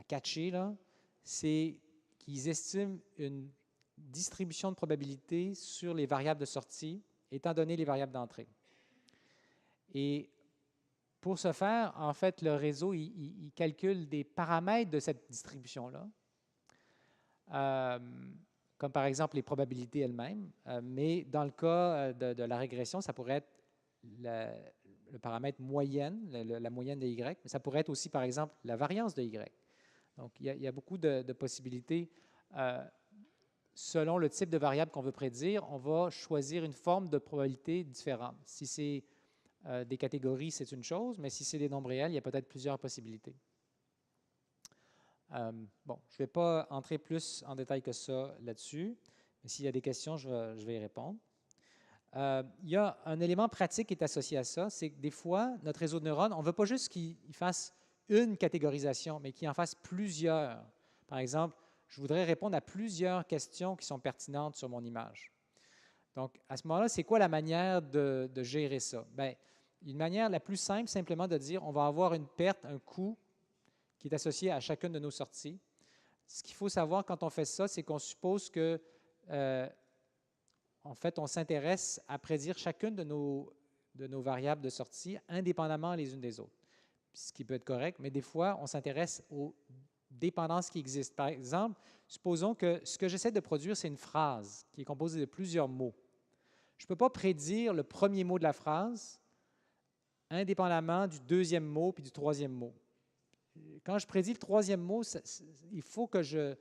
catché, là, c'est qu'ils estiment une distribution de probabilité sur les variables de sortie, étant donné les variables d'entrée. Et pour ce faire, en fait, le réseau, il calcule des paramètres de cette distribution-là, comme par exemple les probabilités elles-mêmes, mais dans le cas de la régression, ça pourrait être le paramètre moyenne, la moyenne de Y, mais ça pourrait être aussi, par exemple, la variance de Y. Donc, il y a beaucoup de possibilités. Selon le type de variable qu'on veut prédire, on va choisir une forme de probabilité différente. Si c'est des catégories, c'est une chose, mais si c'est des nombres réels, il y a peut-être plusieurs possibilités. Bon, je ne vais pas entrer plus en détail que ça là-dessus, mais s'il y a des questions, je vais y répondre. Il y a un élément pratique qui est associé à ça, c'est que des fois, notre réseau de neurones, on ne veut pas juste qu'il fasse une catégorisation, mais qu'il en fasse plusieurs. Par exemple, je voudrais répondre à plusieurs questions qui sont pertinentes sur mon image. Donc, à ce moment-là, c'est quoi la manière de gérer ça? Bien, une manière la plus simple, simplement de dire on va avoir une perte, un coût qui est associé à chacune de nos sorties. Ce qu'il faut savoir quand on fait ça, c'est qu'on suppose que euh, en fait, on s'intéresse à prédire chacune de nos variables de sortie indépendamment les unes des autres, ce qui peut être correct, mais des fois, on s'intéresse aux dépendances qui existent. Par exemple, supposons que ce que j'essaie de produire, c'est une phrase qui est composée de plusieurs mots. Je ne peux pas prédire le premier mot de la phrase indépendamment du deuxième mot puis du troisième mot. Quand je prédis le troisième mot, il faut que je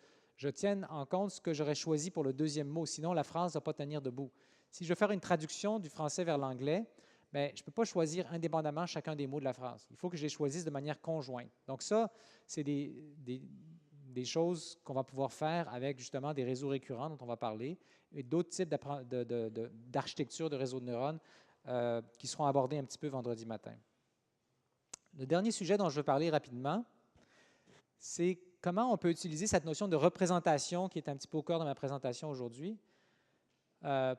tienne en compte ce que j'aurais choisi pour le deuxième mot, sinon la phrase ne va pas tenir debout. Si je veux faire une traduction du français vers l'anglais, bien, je ne peux pas choisir indépendamment chacun des mots de la phrase. Il faut que je les choisisse de manière conjointe. Donc ça, c'est des choses qu'on va pouvoir faire avec justement des réseaux récurrents dont on va parler et d'autres types d'architecture de réseaux de neurones qui seront abordés un petit peu vendredi matin. Le dernier sujet dont je veux parler rapidement, c'est comment on peut utiliser cette notion de représentation qui est un petit peu au cœur de ma présentation aujourd'hui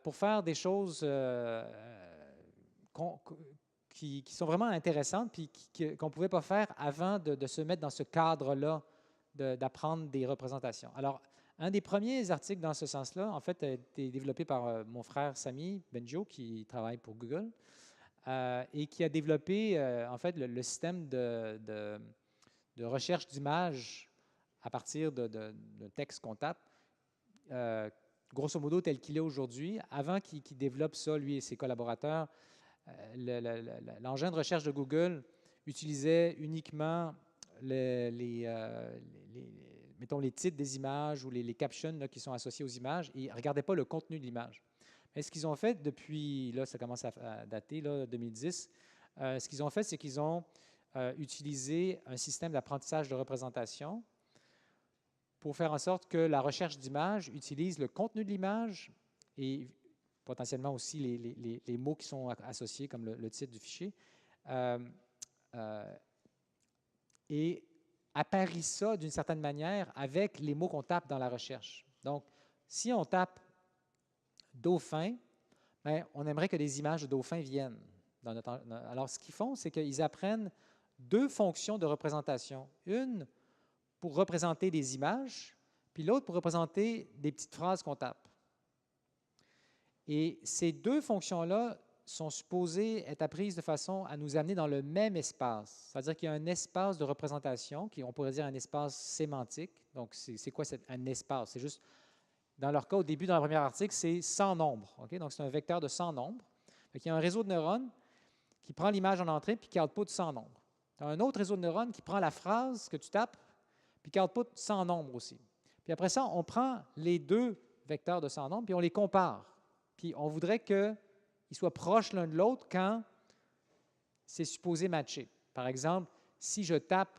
pour faire des choses qui sont vraiment intéressantes puis qu'on ne pouvait pas faire avant de se mettre dans ce cadre-là d'apprendre des représentations. Alors, un des premiers articles dans ce sens-là, en fait, a été développé par mon frère Sami Benjo, qui travaille pour Google, et qui a développé, en fait, le système de recherche d'images à partir de textes qu'on tape, grosso modo tel qu'il est aujourd'hui. Avant qu'il développe ça, lui et ses collaborateurs, l'engin de recherche de Google utilisait uniquement mettons, les titres des images ou les captions là, qui sont associés aux images et ne regardaient pas le contenu de l'image. Mais ce qu'ils ont fait depuis, là, ça commence à dater, là, 2010, ce qu'ils ont fait, c'est qu'ils ont utilisé un système d'apprentissage de représentation pour faire en sorte que la recherche d'image utilise le contenu de l'image et potentiellement aussi les mots qui sont associés, comme le titre du fichier, et apparie ça d'une certaine manière avec les mots qu'on tape dans la recherche. Donc, si on tape dauphin, bien, on aimerait que des images de dauphins viennent. Alors, ce qu'ils font, c'est qu'ils apprennent deux fonctions de représentation. Une pour représenter des images, puis l'autre pour représenter des petites phrases qu'on tape. Et ces deux fonctions-là sont supposées être apprises de façon à nous amener dans le même espace. C'est-à-dire qu'il y a un espace de représentation, on pourrait dire un espace sémantique. Donc, c'est quoi un espace? C'est juste, dans leur cas, au début, dans le premier article, c'est sans nombre. Okay? Donc, c'est un vecteur de sans nombre. Il y a un réseau de neurones qui prend l'image en entrée puis qui output sans nombre. Tu as un autre réseau de neurones qui prend la phrase que tu tapes puis qui output sans nombre aussi. Puis après ça, on prend les deux vecteurs de sans nombre puis on les compare. Puis on voudrait qu'ils soient proches l'un de l'autre quand c'est supposé matcher. Par exemple, si je tape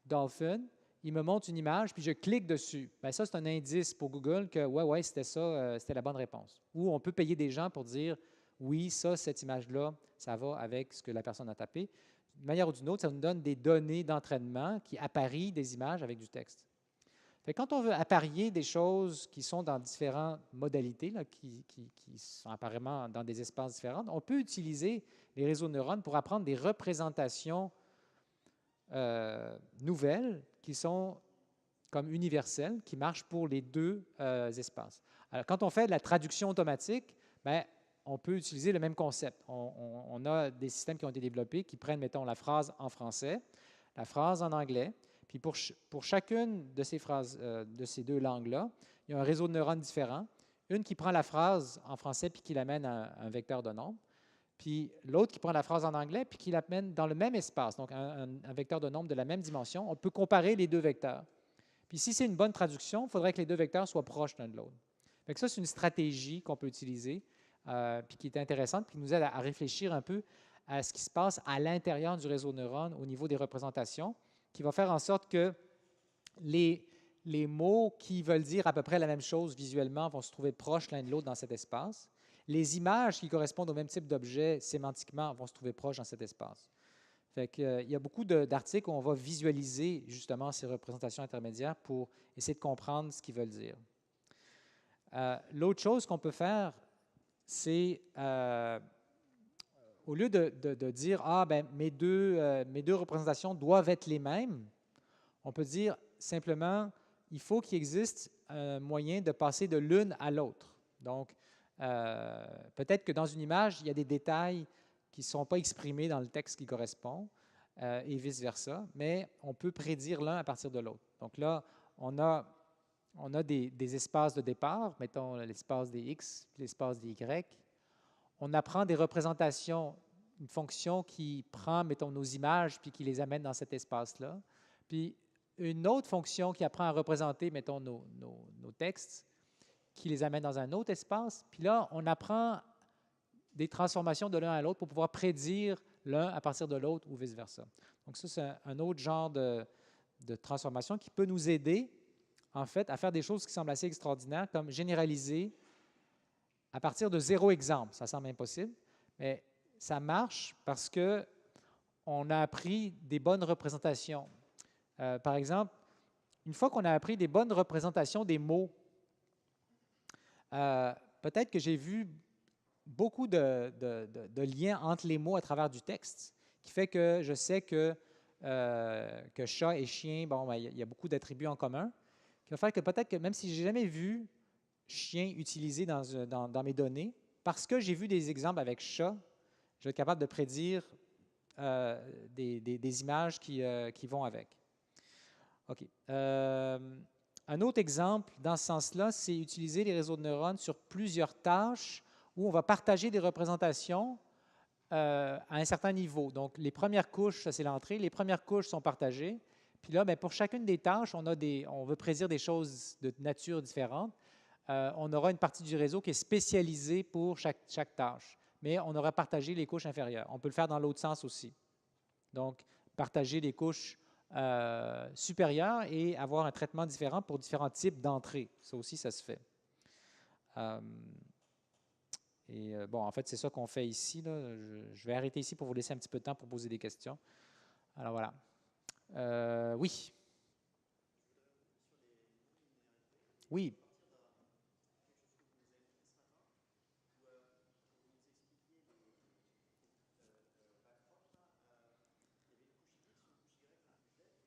Dolphin, il me montre une image, puis je clique dessus. Bien, ça, c'est un indice pour Google que, ouais, c'était ça, c'était la bonne réponse. Ou on peut payer des gens pour dire, oui, cette image-là, ça va avec ce que la personne a tapé. D'une manière ou d'une autre, ça nous donne des données d'entraînement qui apparient des images avec du texte. Fait que quand on veut apparier des choses qui sont dans différentes modalités, là, qui sont apparemment dans des espaces différents, on peut utiliser les réseaux de neurones pour apprendre des représentations nouvelles qui sont comme universelles, qui marchent pour les deux espaces. Alors, quand on fait de la traduction automatique, bien, on peut utiliser le même concept. On a des systèmes qui ont été développés qui prennent, mettons, la phrase en français, la phrase en anglais, puis pour chacune de ces phrases, de ces deux langues-là, il y a un réseau de neurones différent. Une qui prend la phrase en français puis qui l'amène à un vecteur de nombre, puis l'autre qui prend la phrase en anglais puis qui l'amène dans le même espace, donc un vecteur de nombre de la même dimension. On peut comparer les deux vecteurs. Puis si c'est une bonne traduction, il faudrait que les deux vecteurs soient proches l'un de l'autre. Fait que ça, c'est une stratégie qu'on peut utiliser puis qui est intéressante, puis qui nous aide à réfléchir un peu à ce qui se passe à l'intérieur du réseau de neurones au niveau des représentations, qui va faire en sorte que les mots qui veulent dire à peu près la même chose visuellement vont se trouver proches l'un de l'autre dans cet espace. Les images qui correspondent au même type d'objet sémantiquement vont se trouver proches dans cet espace. Fait que, il y a beaucoup d'articles où on va visualiser justement ces représentations intermédiaires pour essayer de comprendre ce qu'ils veulent dire. L'autre chose qu'on peut faire, c'est au lieu de dire « Ah, ben, mes deux représentations doivent être les mêmes », on peut dire simplement « Il faut qu'il existe un moyen de passer de l'une à l'autre. Donc, peut-être que dans une image, il y a des détails qui ne sont pas exprimés dans le texte qui correspond, et vice-versa, mais on peut prédire l'un à partir de l'autre. Donc là, on a des espaces de départ, mettons l'espace des X, l'espace des Y. On apprend des représentations, une fonction qui prend, mettons, nos images, puis qui les amène dans cet espace-là. Puis une autre fonction qui apprend à représenter, mettons, nos textes, qui les amène dans un autre espace. Puis là, on apprend des transformations de l'un à l'autre pour pouvoir prédire l'un à partir de l'autre ou vice-versa. Donc ça, c'est un autre genre de transformation qui peut nous aider, en fait, à faire des choses qui semblent assez extraordinaires, comme généraliser à partir de 0 exemple. Ça semble impossible, mais ça marche parce qu'on a appris des bonnes représentations. Par exemple, une fois qu'on a appris des bonnes représentations des mots, peut-être que j'ai vu beaucoup de liens entre les mots à travers du texte, qui fait que je sais que chat et chien, bon, ben, il y a beaucoup d'attributs en commun, qui va faire que peut-être que même si j'ai jamais vu chien utilisé dans mes données, parce que j'ai vu des exemples avec chat, je vais être capable de prédire des images qui vont avec. OK. Un autre exemple dans ce sens-là, c'est utiliser les réseaux de neurones sur plusieurs tâches où on va partager des représentations à un certain niveau. Donc, les premières couches, ça c'est l'entrée, les premières couches sont partagées. Puis là, bien, pour chacune des tâches, on veut prédire des choses de nature différente. On aura une partie du réseau qui est spécialisée pour chaque tâche, mais on aura partagé les couches inférieures. On peut le faire dans l'autre sens aussi. Donc, partager les couches supérieures et avoir un traitement différent pour différents types d'entrées. Ça aussi, ça se fait. Bon, en fait, c'est ça qu'on fait ici, là. Je vais arrêter ici pour vous laisser un petit peu de temps pour poser des questions. Alors voilà. Oui. Oui.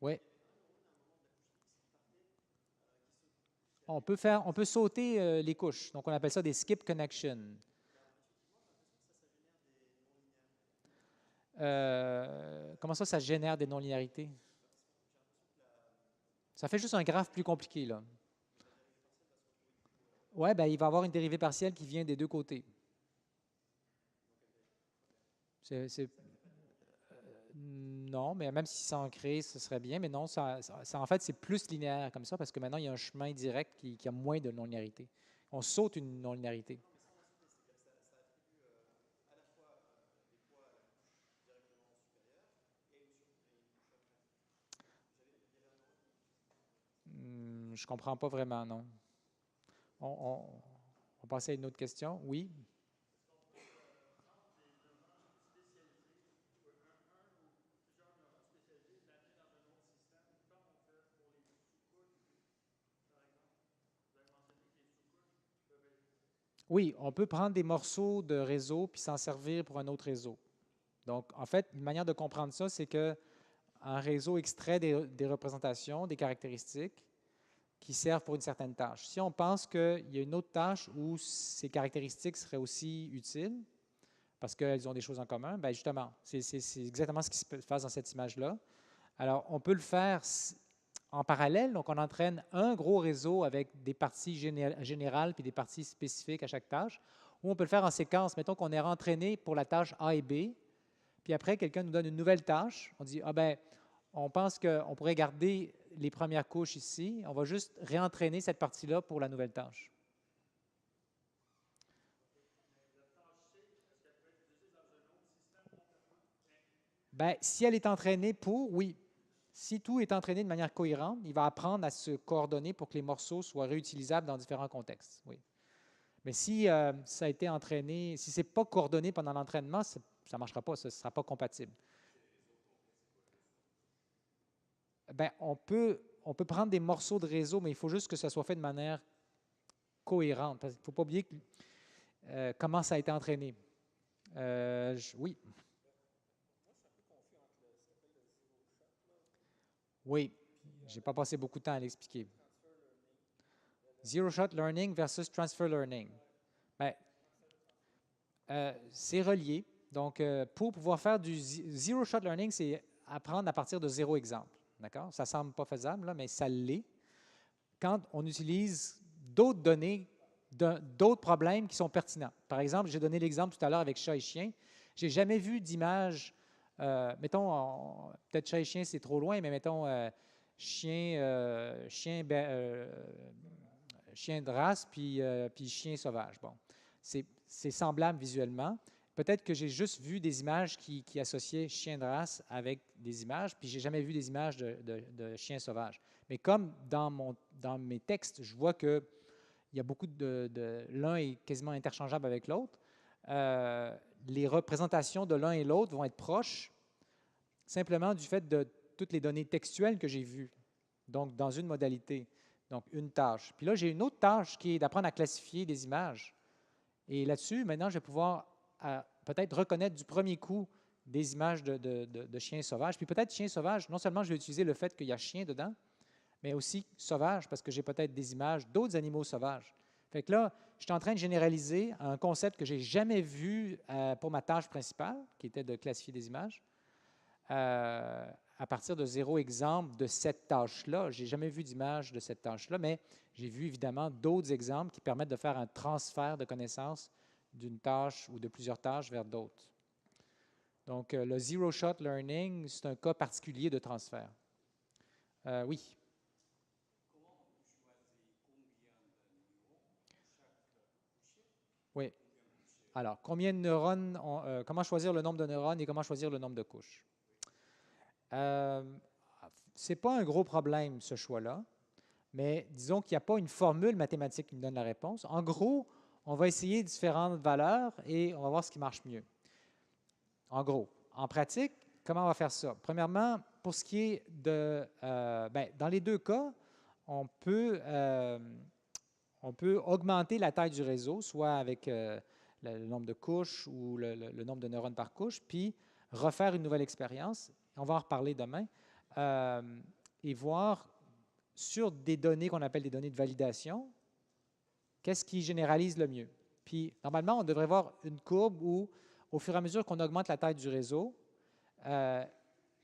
Oui. On peut sauter les couches. Donc, on appelle ça des skip connections. Comment ça génère des non-linéarités? Ça fait juste un graphe plus compliqué, là. Oui, ben, il va y avoir une dérivée partielle qui vient des deux côtés. Non, mais même si c'est ancré, ce serait bien, mais non, en fait, c'est plus linéaire comme ça parce que maintenant, il y a un chemin direct qui a moins de non-linéarité. On saute une non-linéarité. Je ne comprends pas vraiment, non. On passe à une autre question. Oui? Oui, on peut prendre des morceaux de réseau puis s'en servir pour un autre réseau. Donc, en fait, une manière de comprendre ça, c'est qu'un réseau extrait des représentations, des caractéristiques qui servent pour une certaine tâche. Si on pense qu'il y a une autre tâche où ces caractéristiques seraient aussi utiles, parce qu'elles ont des choses en commun, bien justement, c'est exactement ce qui se passe dans cette image-là. Alors, on peut le faire en parallèle, donc on entraîne un gros réseau avec des parties générales puis des parties spécifiques à chaque tâche, ou on peut le faire en séquence. Mettons qu'on est entraîné pour la tâche A et B, puis après, quelqu'un nous donne une nouvelle tâche. On dit, ah ben, on pense qu'on pourrait garder les premières couches ici. On va juste réentraîner cette partie-là pour la nouvelle tâche. Ben, si elle est entraînée pour, oui. Si tout est entraîné de manière cohérente, il va apprendre à se coordonner pour que les morceaux soient réutilisables dans différents contextes. Oui. Mais si ça a été entraîné, si ce n'est pas coordonné pendant l'entraînement, ça ne marchera pas, ça ne sera pas compatible. Ben, on peut prendre des morceaux de réseau, mais il faut juste que ça soit fait de manière cohérente. Il ne faut pas oublier comment ça a été entraîné. Oui. Oui. Je n'ai pas passé beaucoup de temps à l'expliquer. Zero-shot learning versus transfer learning. Ben, c'est relié. Donc, pour pouvoir faire du zero-shot learning, c'est apprendre à partir de zéro exemple. D'accord? Ça ne semble pas faisable, là, mais ça l'est. Quand on utilise d'autres données, d'autres problèmes qui sont pertinents. Par exemple, j'ai donné l'exemple tout à l'heure avec chat et chien. Je n'ai jamais vu d'image, mettons, peut-être chat et chien, c'est trop loin, mais mettons chien de race, puis chien sauvage. Bon, c'est semblable visuellement. Peut-être que j'ai juste vu des images qui associaient chien de race avec des images, puis j'ai jamais vu des images de chien sauvage. Mais comme dans mes textes, je vois qu'il y a beaucoup l'un est quasiment interchangeable avec l'autre, les représentations de l'un et l'autre vont être proches, simplement du fait de toutes les données textuelles que j'ai vues, donc dans une modalité, donc une tâche. Puis là, j'ai une autre tâche qui est d'apprendre à classifier des images. Et là-dessus, maintenant, je vais pouvoir peut-être reconnaître du premier coup des images de chiens sauvages. Puis peut-être chien sauvage, non seulement je vais utiliser le fait qu'il y a chien dedans, mais aussi sauvage, parce que j'ai peut-être des images d'autres animaux sauvages. Fait que là, je suis en train de généraliser un concept que j'ai jamais vu pour ma tâche principale, qui était de classifier des images, à partir de zéro exemple de cette tâche-là. Je n'ai jamais vu d'image de cette tâche-là, mais j'ai vu évidemment d'autres exemples qui permettent de faire un transfert de connaissances d'une tâche ou de plusieurs tâches vers d'autres. Donc, le zero-shot learning, c'est un cas particulier de transfert. Oui. Oui. Alors, combien de neurones, comment choisir le nombre de neurones et comment choisir le nombre de couches? Ce n'est pas un gros problème, ce choix-là, mais disons qu'il n'y a pas une formule mathématique qui nous donne la réponse. En gros, on va essayer différentes valeurs et on va voir ce qui marche mieux. En gros, en pratique, comment on va faire ça? Premièrement, pour ce qui est dans les deux cas, on peut augmenter la taille du réseau, soit avec le nombre de couches ou le nombre de neurones par couche, puis refaire une nouvelle expérience. On va en reparler demain. Et voir sur des données qu'on appelle des données de validation, qu'est-ce qui généralise le mieux. Puis, normalement, on devrait voir une courbe où, au fur et à mesure qu'on augmente la taille du réseau,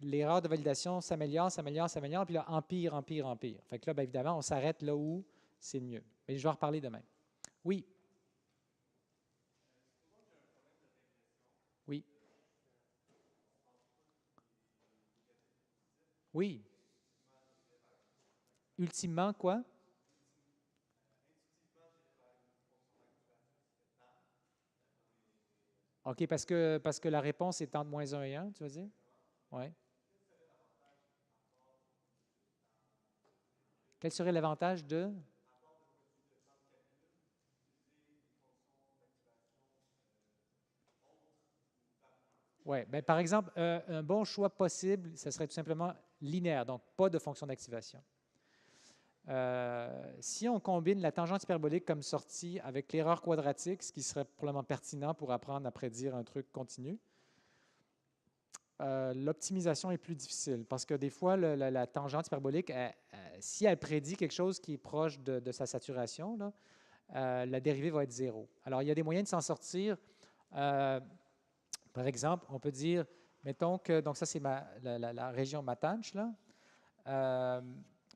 l'erreur de validation s'améliore, puis là, empire. Fait que là, bien évidemment, on s'arrête là où c'est le mieux. Mais je vais en reparler demain. Oui. Oui. Oui. Ultimement, quoi? OK, parce que la réponse est entre -1 et 1, tu veux dire? Oui. Quel serait l'avantage de? Oui, bien, par exemple, un bon choix possible, ce serait tout simplement linéaire, donc pas de fonction d'activation. Si on combine la tangente hyperbolique comme sortie avec l'erreur quadratique, ce qui serait probablement pertinent pour apprendre à prédire un truc continu, l'optimisation est plus difficile parce que des fois, la tangente hyperbolique, si elle prédit quelque chose qui est proche de sa saturation, là, la dérivée va être zéro. Alors, il y a des moyens de s'en sortir. Par exemple, on peut dire, mettons que, donc ça c'est la région Matanche, là.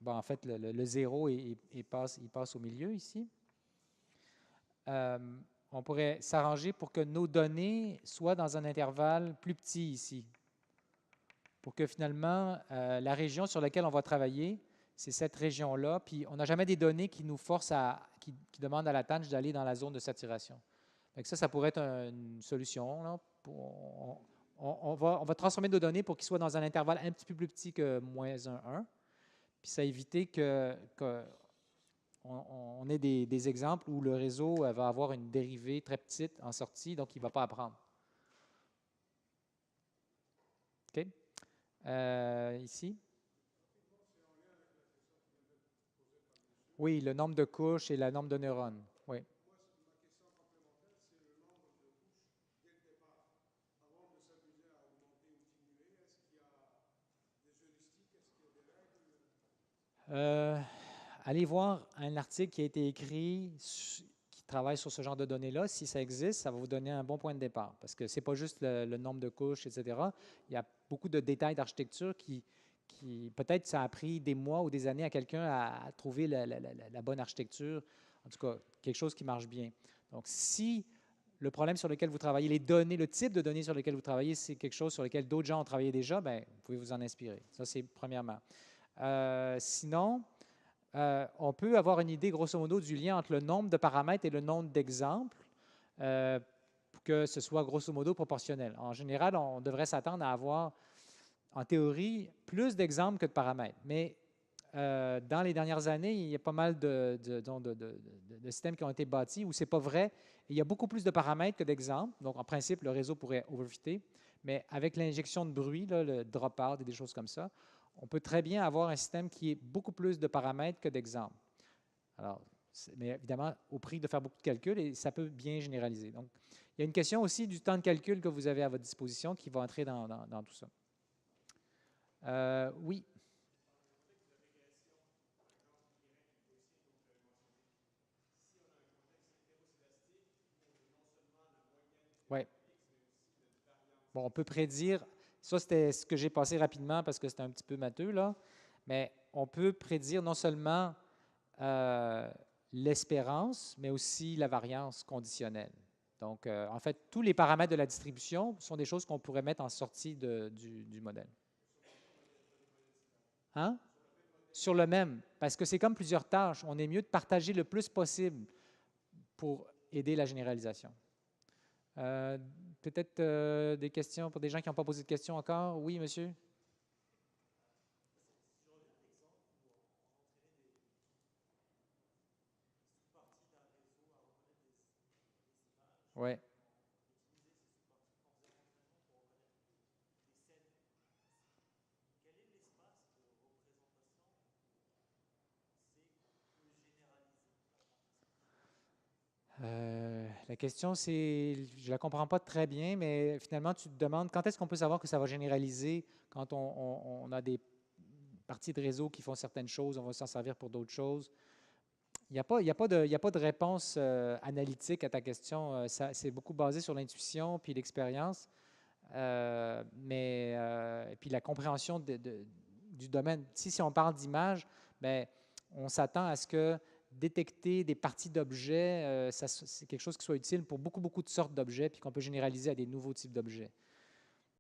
Bon, en fait, le zéro, il passe au milieu ici. On pourrait s'arranger pour que nos données soient dans un intervalle plus petit ici, pour que finalement, la région sur laquelle on va travailler, c'est cette région-là, puis on n'a jamais des données qui nous forcent qui demandent à la tâche d'aller dans la zone de saturation. Donc ça pourrait être une solution. Là, on va transformer nos données pour qu'ils soient dans un intervalle un petit peu plus petit que -1, puis ça va éviter qu'on ait des exemples où le réseau va avoir une dérivée très petite en sortie, donc il ne va pas apprendre. OK? Ici? Oui, le nombre de couches et le nombre de neurones. Oui. allez voir un article qui a été écrit, qui travaille sur ce genre de données-là. Si ça existe, ça va vous donner un bon point de départ, parce que ce n'est pas juste le nombre de couches, etc. Il y a beaucoup de détails d'architecture qui peut-être ça a pris des mois ou des années à quelqu'un à trouver la bonne architecture, en tout cas, quelque chose qui marche bien. Donc, si le problème sur lequel vous travaillez, les données, le type de données sur lesquelles vous travaillez, c'est quelque chose sur lequel d'autres gens ont travaillé déjà, bien, vous pouvez vous en inspirer. Ça, c'est premièrement. Sinon, on peut avoir une idée, grosso modo, du lien entre le nombre de paramètres et le nombre d'exemples, pour que ce soit grosso modo proportionnel. En général, on devrait s'attendre à avoir, en théorie, plus d'exemples que de paramètres. Mais dans les dernières années, il y a pas mal de systèmes qui ont été bâtis où ce n'est pas vrai. Il y a beaucoup plus de paramètres que d'exemples. Donc, en principe, le réseau pourrait overfitter. Mais avec l'injection de bruit, là, le drop-out et des choses comme ça, on peut très bien avoir un système qui est beaucoup plus de paramètres que d'exemples. Alors, mais évidemment, au prix de faire beaucoup de calculs, et ça peut bien généraliser. Donc, il y a une question aussi du temps de calcul que vous avez à votre disposition qui va entrer dans tout ça. Oui. Oui. Bon, on peut prédire, ça c'était ce que j'ai passé rapidement parce que c'était un petit peu matheux, là, mais on peut prédire non seulement l'espérance, mais aussi la variance conditionnelle. Donc, en fait, tous les paramètres de la distribution sont des choses qu'on pourrait mettre en sortie du modèle. Hein? Sur le même, parce que c'est comme plusieurs tâches. On est mieux de partager le plus possible pour aider la généralisation. Peut-être des questions pour des gens qui n'ont pas posé de questions encore? Oui, monsieur? Oui. La question, c'est, je ne la comprends pas très bien, mais finalement, tu te demandes quand est-ce qu'on peut savoir que ça va généraliser quand on a des parties de réseau qui font certaines choses, on va s'en servir pour d'autres choses. Il n'y a pas, il y a pas de, il y a pas de réponse analytique à ta question. C'est beaucoup basé sur l'intuition puis l'expérience, et puis la compréhension du domaine. Si on parle d'image, ben, on s'attend à ce que détecter des parties d'objets, c'est quelque chose qui soit utile pour beaucoup de sortes d'objets, puis qu'on peut généraliser à des nouveaux types d'objets.